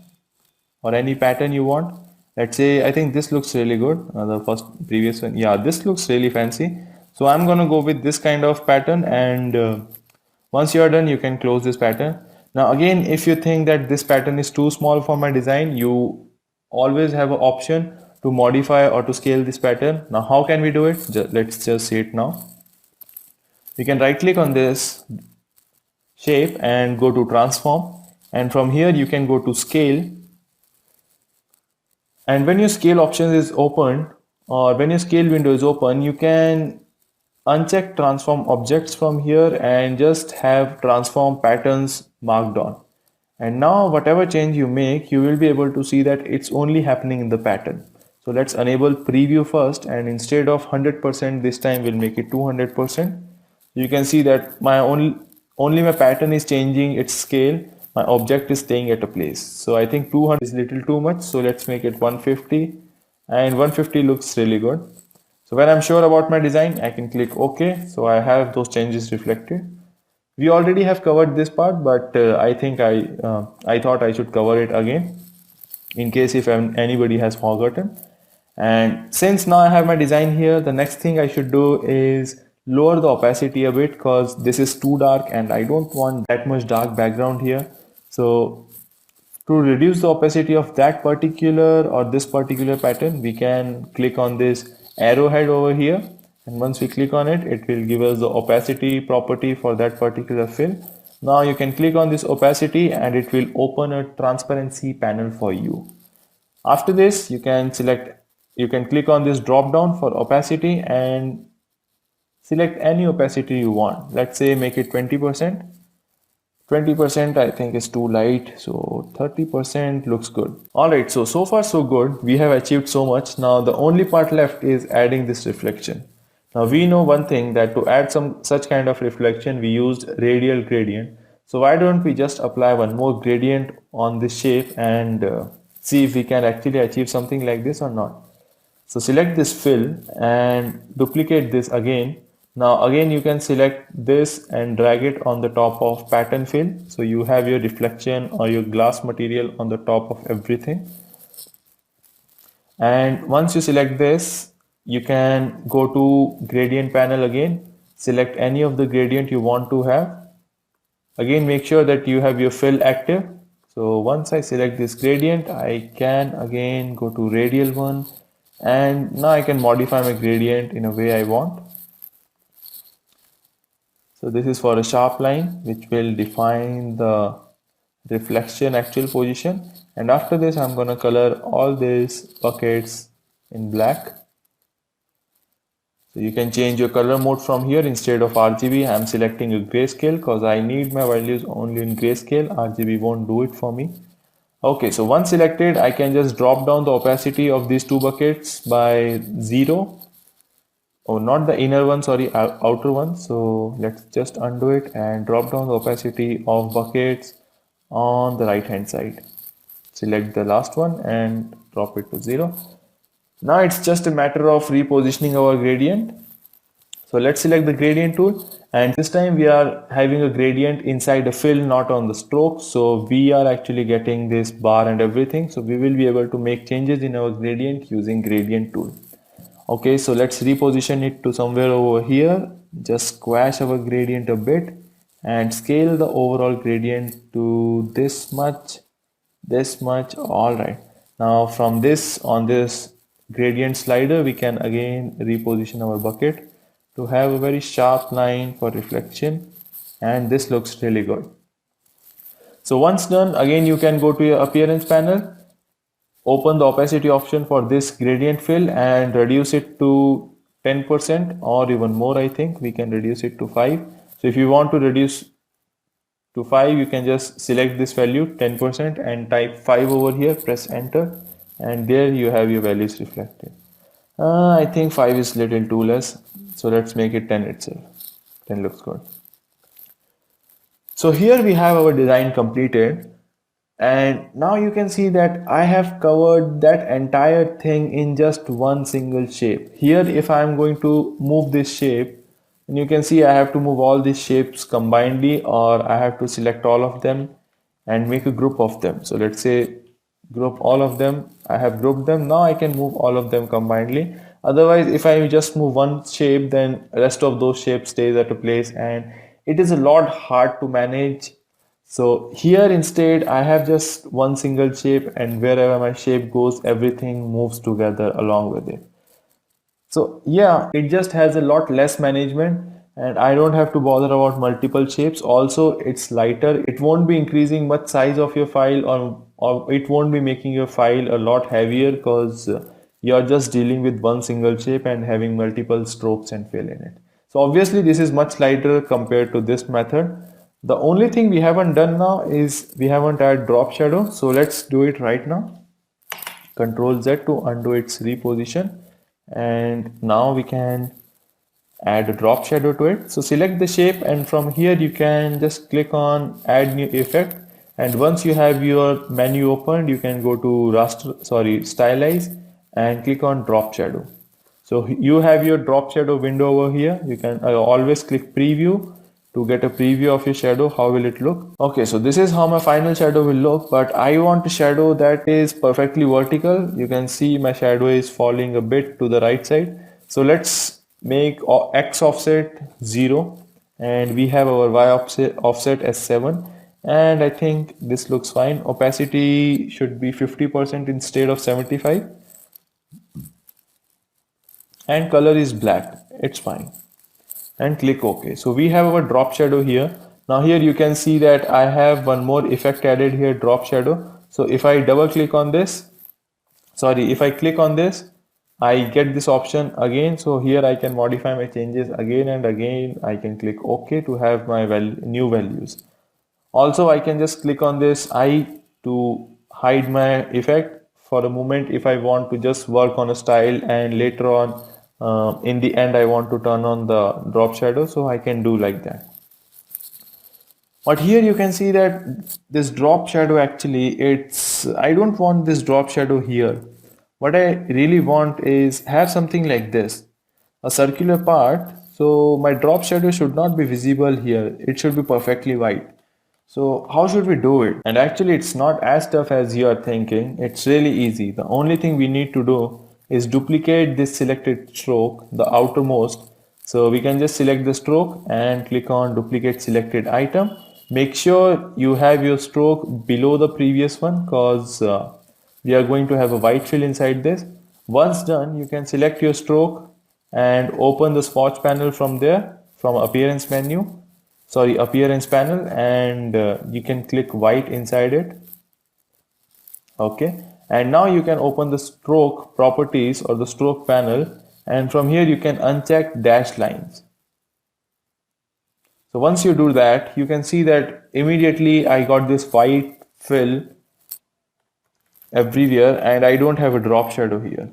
or any pattern you want. Let's say I think this looks really good. The first previous one, yeah, this looks really fancy. So I'm gonna go with this kind of pattern, and once you are done, you can close this pattern. Now again, if you think that this pattern is too small for my design, you always have an option to modify or to scale this pattern. Now how can we do it? Let's just see it now. We can right click on this shape and go to transform, and from here you can go to scale. And when your scale options is open, or when your scale window is open, you can uncheck transform objects from here and just have transform patterns marked on. And now whatever change you make, you will be able to see that it's only happening in the pattern. So let's enable preview first, and instead of 100%, this time we'll make it 200%. You can see that only my pattern is changing its scale, my object is staying at a place. So I think 200 is little too much, so let's make it 150, and 150 looks really good. So when I'm sure about my design, I can click OK. So I have those changes reflected. We already have covered this part, but I think I thought I should cover it again in case if anybody has forgotten. And since now I have my design here, the next thing I should do is lower the opacity a bit, because this is too dark and I don't want that much dark background here. So to reduce the opacity of that particular or this particular pattern, we can click on this arrowhead over here, and once we click on it, it will give us the opacity property for that particular fill. Now you can click on this opacity and it will open a transparency panel for you. After this, you can click on this drop down for opacity and select any opacity you want. Let's say make it 20%. 20% I think is too light, so 30% looks good. Alright, so far so good. We have achieved so much. Now the only part left is adding this reflection. Now we know one thing, that to add some such kind of reflection, we used radial gradient. So why don't we just apply one more gradient on this shape and see if we can actually achieve something like this or not. So select this fill and duplicate this again. Now again you can select this and drag it on the top of pattern fill. So you have your reflection or your glass material on the top of everything. And once you select this, you can go to gradient panel again. Select any of the gradient you want to have. Again, make sure that you have your fill active. So once I select this gradient, I can again go to radial one, and now I can modify my gradient in a way I want. So this is for a sharp line which will define the reflection actual position, and after this I'm going to color all these buckets in black. So you can change your color mode from here. Instead of RGB, I'm selecting a grayscale because I need my values only in grayscale. RGB won't do it for me. Okay, so once selected, I can just drop down the opacity of these two buckets by 0. Oh, not the inner one, sorry, outer one. So let's just undo it and drop down the opacity of buckets on the right hand side. Select the last one and drop it to 0. Now it's just a matter of repositioning our gradient. So let's select the gradient tool, and this time we are having a gradient inside a fill, not on the stroke. So we are actually getting this bar and everything. So we will be able to make changes in our gradient using gradient tool. Okay, so let's reposition it to somewhere over here. Just squash our gradient a bit and scale the overall gradient to this much. All right. Now from this, on this gradient slider, we can again reposition our bucket to have a very sharp line for reflection, and this looks really good. So once done, again you can go to your appearance panel, open the opacity option for this gradient fill and reduce it to 10% or even more. I think we can reduce it to 5. So if you want to reduce to 5, you can just select this value 10% and type 5 over here, press enter, and there you have your values reflected. I think 5 is little too less, so let's make it 10 itself. 10 looks good. So here we have our design completed, and now you can see that I have covered that entire thing in just one single shape. Here if I am going to move this shape, and you can see I have to move all these shapes combinedly, or I have to select all of them and make a group of them. So let's say group all of them. I have grouped them. Now I can move all of them combinedly. Otherwise, if I just move one shape, then rest of those shapes stays at a place, and it is a lot hard to manage. So here instead I have just one single shape, and wherever my shape goes, everything moves together along with it. So yeah, it just has a lot less management, and I don't have to bother about multiple shapes. Also, it's lighter. It won't be increasing much size of your file, or it won't be making your file a lot heavier, because you're just dealing with one single shape and having multiple strokes and fill in it. So obviously this is much lighter compared to this method. The only thing we haven't done now is we haven't added drop shadow. So let's do it right now. Control Z to undo its reposition, and now we can add a drop shadow to it. So select the shape, and from here you can just click on add new effect, and once you have your menu opened, you can go to stylize and click on drop shadow. So you have your drop shadow window over here. You can always click preview to get a preview of your shadow. How will it look? Okay, so this is how my final shadow will look, but I want a shadow that is perfectly vertical. You can see my shadow is falling a bit to the right side. So let's make X offset 0, and we have our Y offset as 7, and I think this looks fine. Opacity should be 50% instead of 75, and color is black. It's fine, and click OK. So we have our drop shadow here. Now here you can see that I have one more effect added here, drop shadow. So if I double click on this, if I click on this, I get this option again. So here I can modify my changes again and again. I can click OK to have my new values. Also, I can just click on this I to hide my effect for a moment if I want to just work on a style, and later on in the end I want to turn on the drop shadow, so I can do like that. But here you can see that this drop shadow, actually I don't want this drop shadow here. What I really want is have something like this, a circular part. So my drop shadow should not be visible here. It should be perfectly white. So how should we do it? And actually it's not as tough as you are thinking. It's really easy. The only thing we need to do is duplicate this selected stroke, the outermost. So we can just select the stroke and click on duplicate selected item. Make sure you have your stroke below the previous one, because we are going to have a white fill inside this. Once done, you can select your stroke and open the swatch panel from there, from appearance panel, and you can click white inside it. Okay, and now you can open the stroke properties or the stroke panel, and from here you can uncheck dashed lines. So once you do that, you can see that immediately I got this white fill everywhere, and I don't have a drop shadow here.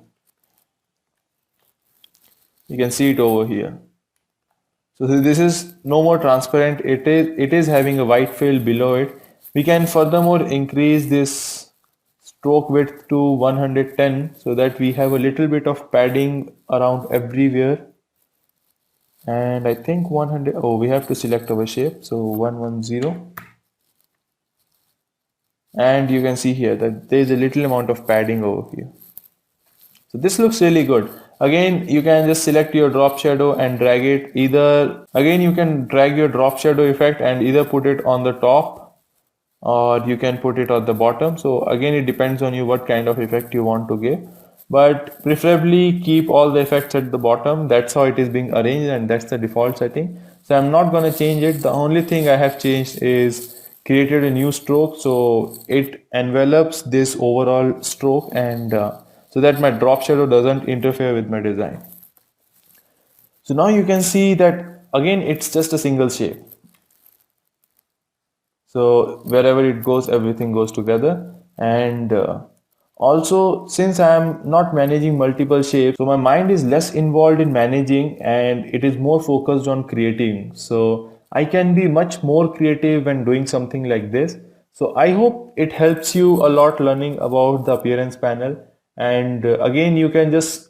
You can see it over here. So this is no more transparent. It is having a white fill below it. We can furthermore increase this stroke width to 110, so that we have a little bit of padding around everywhere. And I think 100, oh, we have to select our shape, so 110. And you can see here that there is a little amount of padding over here. So this looks really good. Again, you can just select your drop shadow and drag it. Either again, you can drag your drop shadow effect and either put it on the top or you can put it at the bottom. So again, it depends on you what kind of effect you want to give, but preferably keep all the effects at the bottom. That's how it is being arranged and that's the default setting. So I'm not going to change it. The only thing I have changed is created a new stroke, so it envelops this overall stroke and so that my drop shadow doesn't interfere with my design. So now you can see that again it's just a single shape. So wherever it goes, everything goes together. And also, since I am not managing multiple shapes, so my mind is less involved in managing and it is more focused on creating. So I can be much more creative when doing something like this. So I hope it helps you a lot learning about the appearance panel. And again, you can just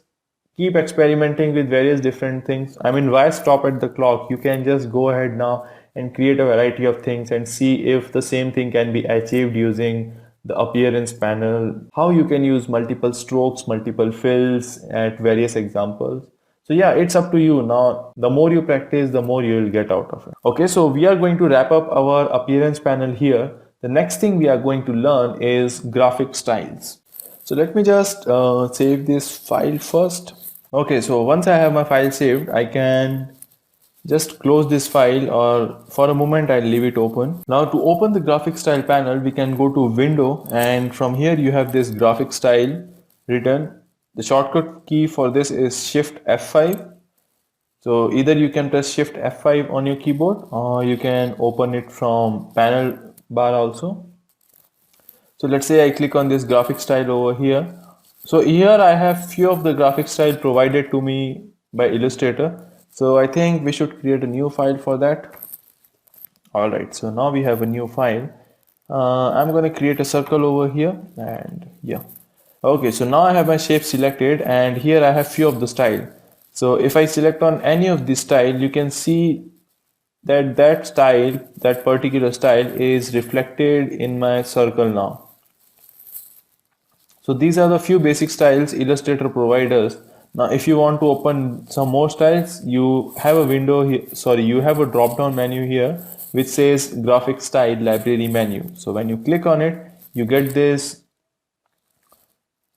keep experimenting with various different things. I mean, why stop at the clock? You can just go ahead now and create a variety of things and see if the same thing can be achieved using the appearance panel, how you can use multiple strokes, multiple fills at various examples. So yeah, it's up to you. Now, the more you practice, the more you will get out of it. Okay, so we are going to wrap up our appearance panel here. The next thing we are going to learn is graphic styles. So let me just save this file first. Okay, so once I have my file saved, I can just close this file, or for a moment I'll leave it open. Now to open the graphic style panel, we can go to window and from here you have this graphic style written. The shortcut key for this is Shift F5. So either you can press Shift F5 on your keyboard or you can open it from panel bar also. So let's say I click on this graphic style over here. So here I have few of the graphic style provided to me by Illustrator. So I think we should create a new file for that. Alright, so now we have a new file. I'm going to create a circle over here and yeah. Okay, so now I have my shape selected and here I have few of the style. So if I select on any of this style, you can see that that particular style is reflected in my circle now. So these are the few basic styles Illustrator provides us. Now, if you want to open some more styles, you have a window here, you have a drop down menu here which says graphic style library menu. So when you click on it, you get this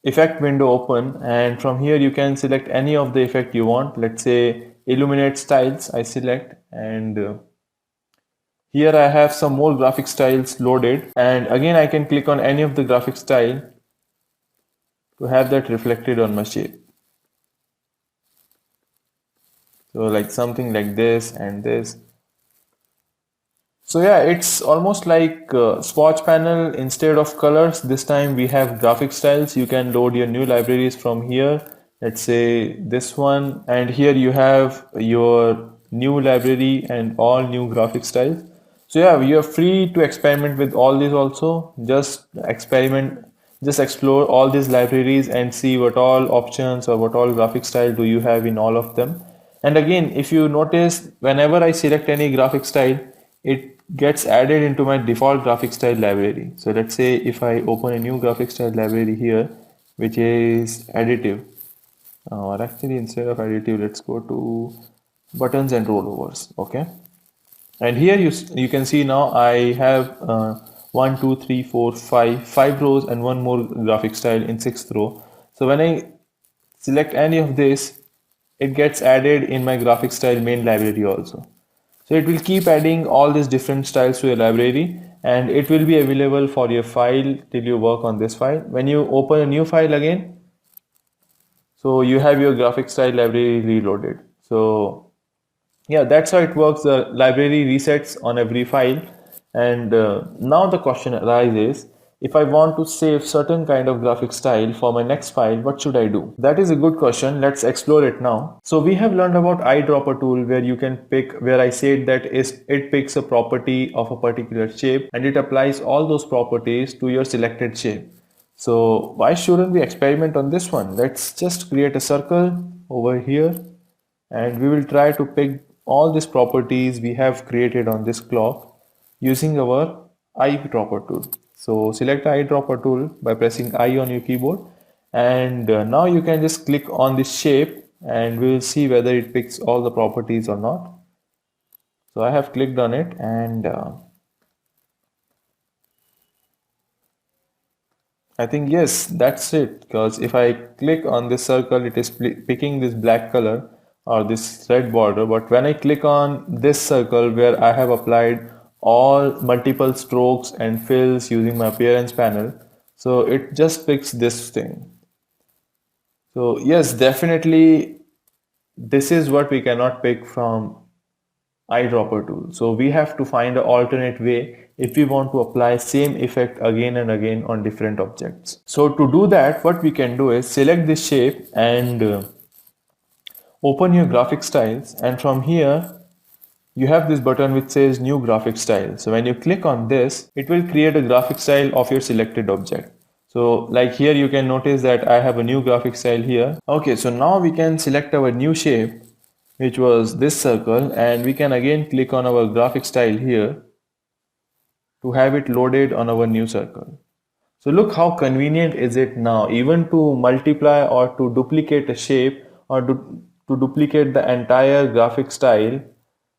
effect window open and from here you can select any of the effect you want. Let's say illuminate styles, I select and here I have some more graphic styles loaded and again I can click on any of the graphic style to have that reflected on my shape. So like something like this and this. So yeah, it's almost like swatch panel. Instead of colors, this time we have graphic styles. You can load your new libraries from here. Let's say this one, and here you have your new library and all new graphic styles. So yeah, you are free to experiment with all these also. Just experiment, just explore all these libraries and see what all options or what all graphic style do you have in all of them. And again, if you notice, whenever I select any graphic style, it gets added into my default graphic style library. So let's say if I open a new graphic style library here, which is additive, or actually instead of additive, let's go to buttons and rollovers. Okay. And here you can see now I have 1, 2, 3, 4, 5 rows and one more graphic style in 6th row. So when I select any of this, it gets added in my graphic style main library also. So it will keep adding all these different styles to your library and it will be available for your file till you work on this file. When you open a new file again, so you have your graphic style library reloaded. So yeah, that's how it works. The library resets on every file. And now the question arises, if I want to save certain kind of graphic style for my next file, what should I do? That is a good question. Let's explore it now. So we have learned about eyedropper tool where you can pick, where I said that it picks a property of a particular shape and it applies all those properties to your selected shape. So why shouldn't we experiment on this one? Let's just create a circle over here and we will try to pick all these properties we have created on this clock using our eyedropper tool. So select eyedropper tool by pressing I on your keyboard and now you can just click on this shape and we will see whether it picks all the properties or not. So I have clicked on it, and I think yes, that's it. Because if I click on this circle, it is picking this black color or this red border. But when I click on this circle where I have applied all multiple strokes and fills using my appearance panel, so it just picks this thing. So yes, definitely this is what we cannot pick from eyedropper tool. So we have to find an alternate way if we want to apply same effect again and again on different objects. So to do that, what we can do is select this shape and open your graphic styles, and from here you have this button which says new graphic style. So when you click on this, it will create a graphic style of your selected object. So like here you can notice that I have a new graphic style here. Okay, so now we can select our new shape, which was this circle, and we can again click on our graphic style here to have it loaded on our new circle. So look how convenient is it now, even to multiply or to duplicate a shape or to duplicate the entire graphic style.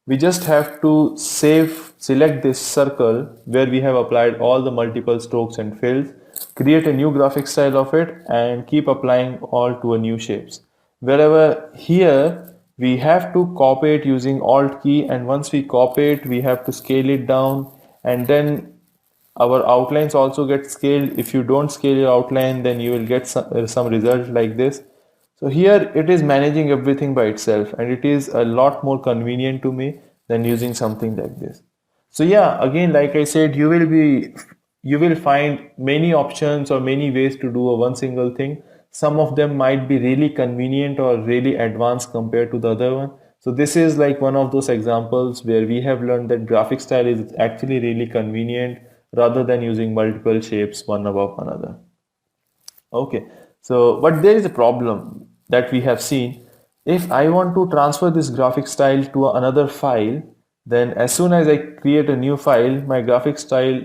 We just have to select this circle where we have applied all the multiple strokes and fills, create a new graphic style of it, and keep applying all to a new shapes. Wherever here, we have to copy it using Alt key, and once we copy it, we have to scale it down, and then our outlines also get scaled. If you don't scale your outline, then you will get some result like this. So here it is managing everything by itself, and it is a lot more convenient to me than using something like this. So yeah, again, like I said, you will find many options or many ways to do a one single thing. Some of them might be really convenient or really advanced compared to the other one. So this is like one of those examples where we have learned that graphic style is actually really convenient rather than using multiple shapes one above another. Okay, so but there is a problem that we have seen. If I want to transfer this graphic style to another file, then as soon as I create a new file, my graphic style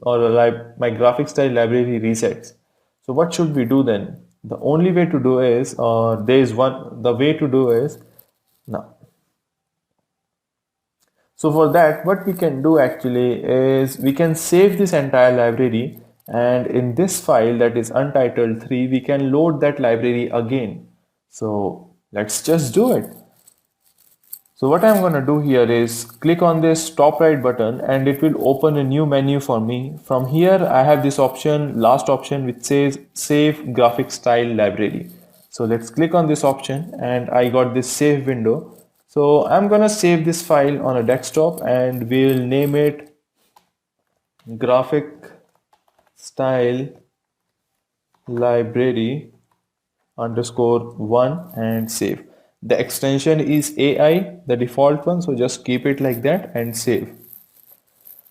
my graphic style library resets. So what should we do then? The only way to do is, the way to do is now. So for that, what we can do actually is we can save this entire library, and in this file that is untitled 3, we can load that library again. So let's just do it. So what I'm going to do here is click on this top right button, and it will open a new menu for me. From here I have this option, last option, which says save graphic style library. So let's click on this option, and I got this save window. So I'm gonna save this file on a desktop, and we'll name it graphic style library _1 and save. The extension is AI, the default one, so just keep it like that and save.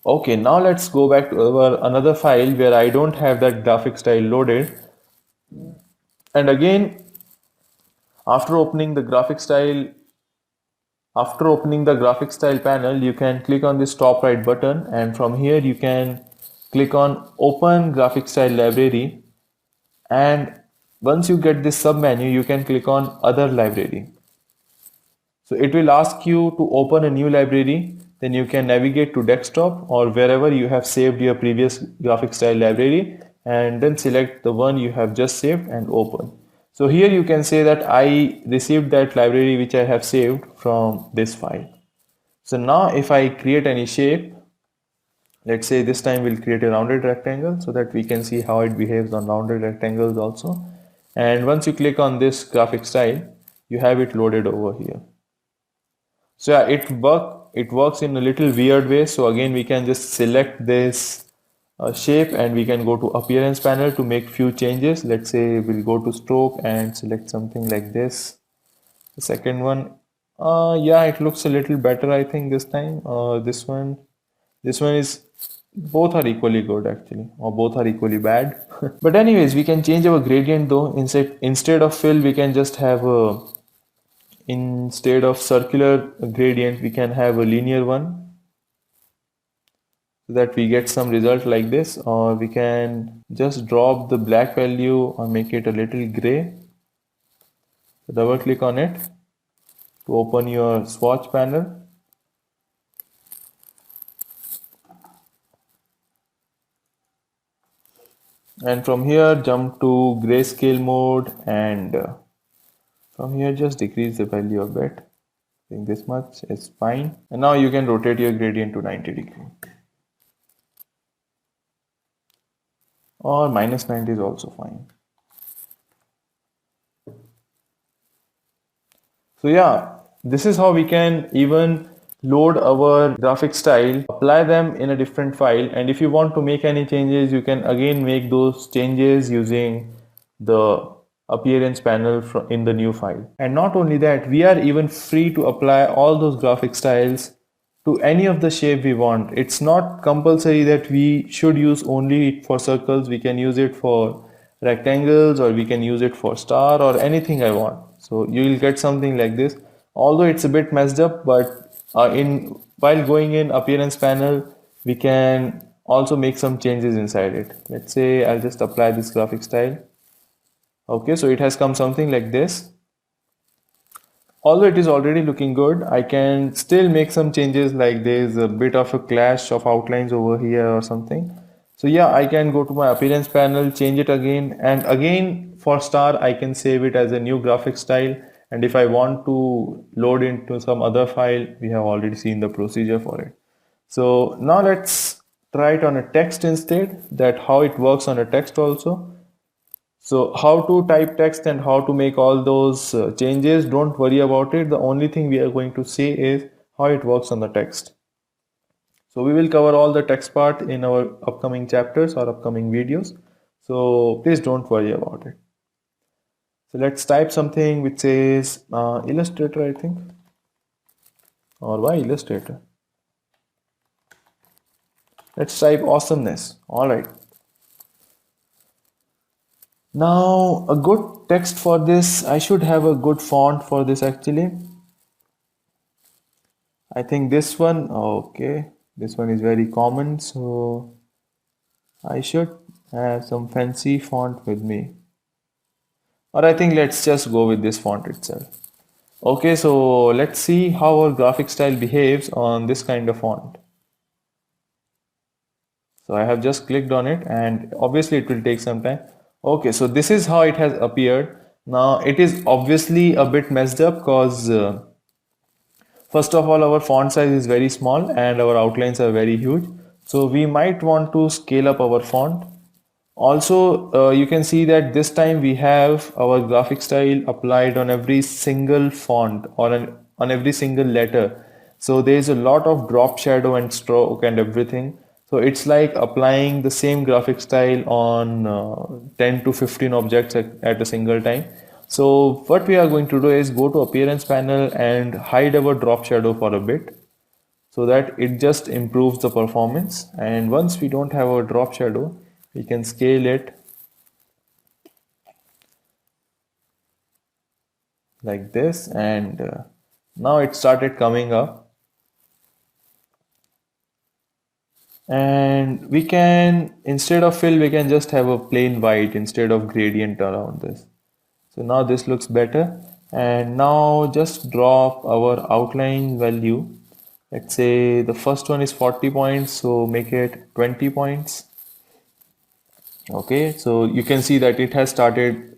Okay, now let's go back to our another file where I don't have that graphic style loaded. And again, after opening the graphic style panel, you can click on this top right button, and from here you can click on open graphic style library, and once you get this sub menu, you can click on other library. So it will ask you to open a new library, then you can navigate to desktop or wherever you have saved your previous graphic style library, and then select the one you have just saved and open. So here you can say that I received that library which I have saved from this file. So now if I create any shape, let's say this time we'll create a rounded rectangle so that we can see how it behaves on rounded rectangles also. And once you click on this graphic style, you have it loaded over here. So yeah, it works in a little weird way. So again, we can just select this shape, and we can go to appearance panel to make few changes. Let's say we'll go to stroke and select something like this. The second one, yeah, it looks a little better, I think, this time. This one is, both are equally good actually, or both are equally bad. But anyways, we can change our gradient though. Instead of fill, we can just have instead of circular gradient, we can have a linear one, so that we get some result like this. Or we can just drop the black value or make it a little gray. Double click on it to open your swatch panel. And from here jump to grayscale mode, and from here just decrease the value a bit. I think this much is fine. And now you can rotate your gradient to 90 degrees. Or minus 90 is also fine. So yeah, this is how we can even load our graphic style, apply them in a different file, and if you want to make any changes, you can again make those changes using the appearance panel in the new file. And not only that, we are even free to apply all those graphic styles to any of the shape we want. It's not compulsory that we should use only for circles. We can use it for rectangles, or we can use it for star, or anything I want. So you will get something like this. Although it's a bit messed up, but in while going in appearance panel, we can also make some changes inside it. Let's say I'll just apply this graphic style. Okay, so it has come something like this. Although it is already looking good, I can still make some changes, like there's a bit of a clash of outlines over here or something. So yeah, I can go to my appearance panel, change it again, and again for star I can save it as a new graphic style. And if I want to load into some other file, we have already seen the procedure for it. So now let's try it on a text instead, that how it works on a text also. So how to type text and how to make all those changes, don't worry about it. The only thing we are going to see is how it works on the text. So we will cover all the text part in our upcoming chapters or upcoming videos. So please don't worry about it. So let's type something which says Illustrator, I think. Or why Illustrator? Let's type awesomeness. All right. Now a good text for this, I should have a good font for this actually. I think this one, okay, this one is very common, so I should have some fancy font with me. Or I think let's just go with this font itself. Okay, so let's see how our graphic style behaves on this kind of font. So I have just clicked on it, and obviously it will take some time. Okay, so this is how it has appeared. Now it is obviously a bit messed up because first of all, our font size is very small and our outlines are very huge. So we might want to scale up our font. Also, you can see that this time we have our graphic style applied on every single font, or on every single letter. So there's a lot of drop shadow and stroke and everything. So it's like applying the same graphic style on 10 to 15 objects at a single time. So what we are going to do is go to appearance panel and hide our drop shadow for a bit, so that it just improves the performance. And once we don't have our drop shadow, we can scale it like this, and now it started coming up. And we can, instead of fill, we can just have a plain white instead of gradient around this. So now this looks better. And now just drop our outline value. Let's say the first one is 40 points, so make it 20 points. Okay, so you can see that it has started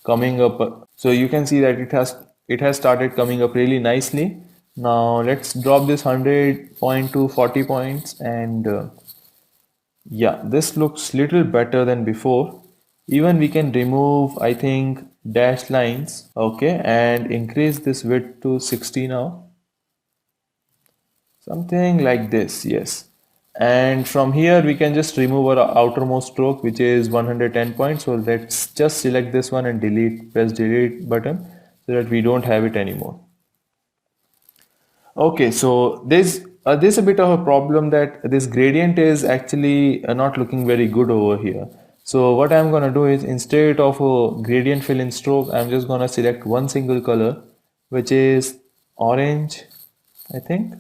coming up. So you can see that it has started coming up really nicely. Now let's drop this 100 point to 40 points, and yeah, this looks little better than before. Even we can remove, I think, dashed lines. Okay, and increase this width to 60 now. Something like this, yes. And from here we can just remove our outermost stroke, which is 110 points. So let's just select this one and delete, press delete button, so that we don't have it anymore. Okay, so there's a bit of a problem that this gradient is actually not looking very good over here. So what I'm gonna do is, instead of a gradient fill in stroke, I'm just gonna select one single color, which is orange, I think.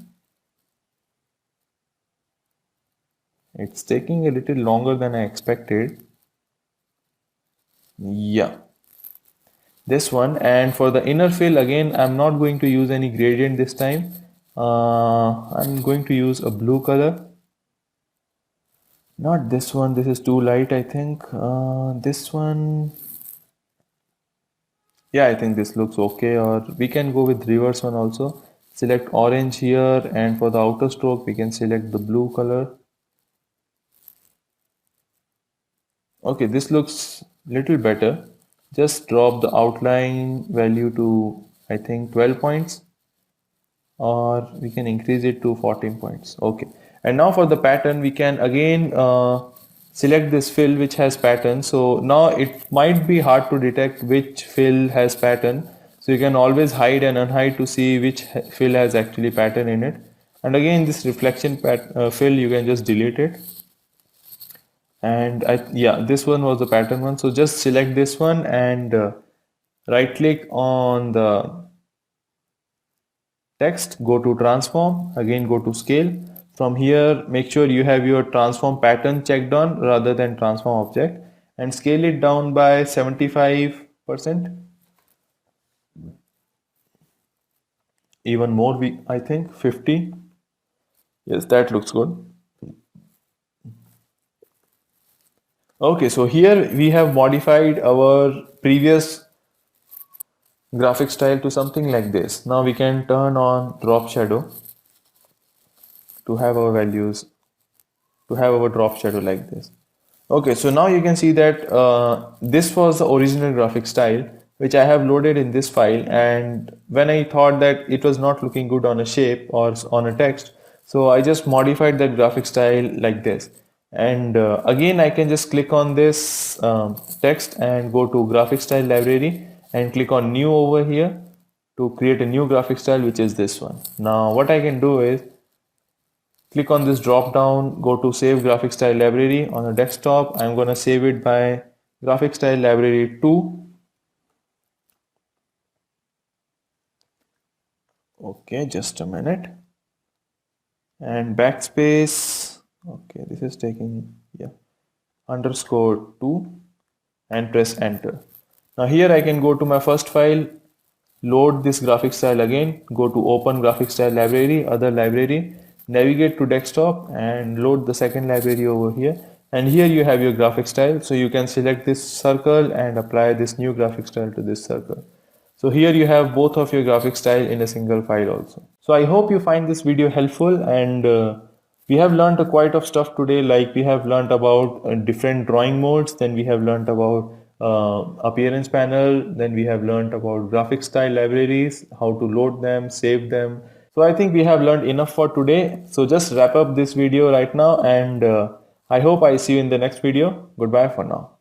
It's taking a little longer than I expected. Yeah, this one. And for the inner fill, again, I'm not going to use any gradient this time. I'm going to use a blue color. Not this one, this is too light, I think. This one, yeah, I think this looks okay. Or we can go with reverse one also. Select orange here, and for the outer stroke we can select the blue color. Okay, this looks little better. Just drop the outline value to, I think, 12 points, or we can increase it to 14 points. Okay, and now for the pattern we can again select this fill which has pattern. So now it might be hard to detect which fill has pattern, so you can always hide and unhide to see which fill has actually pattern in it. And again, this reflection fill, you can just delete it. And yeah, this one was the pattern one, so just select this one and right click on the text, go to transform, again go to scale. From here, make sure you have your transform pattern checked on rather than transform object, and scale it down by 75%. Even more, I think 50. Yes, that looks good. Okay, so here we have modified our previous graphic style to something like this. Now we can turn on drop shadow to have our values, to have our drop shadow like this. Okay, so now you can see that this was the original graphic style which I have loaded in this file, and when I thought that it was not looking good on a shape or on a text, so I just modified that graphic style like this. And again, I can just click on this text and go to graphic style library and click on new over here to create a new graphic style, which is this one. Now what I can do is click on this drop down, go to save graphic style library on the desktop. I'm going to save it by graphic style library 2. Okay, just a minute. And backspace. Okay, this is taking, yeah, underscore 2, and press enter. Now here I can go to my first file, load this graphic style again, go to open graphic style library, other library, navigate to desktop and load the second library over here. And here you have your graphic style. So you can select this circle and apply this new graphic style to this circle. So here you have both of your graphic style in a single file also. So I hope you find this video helpful, and we have learned quite of stuff today. Like we have learned about different drawing modes, then we have learned about appearance panel, then we have learned about graphic style libraries, how to load them, save them. So I think we have learned enough for today. So just wrap up this video right now, and I hope I see you in the next video. Goodbye for now.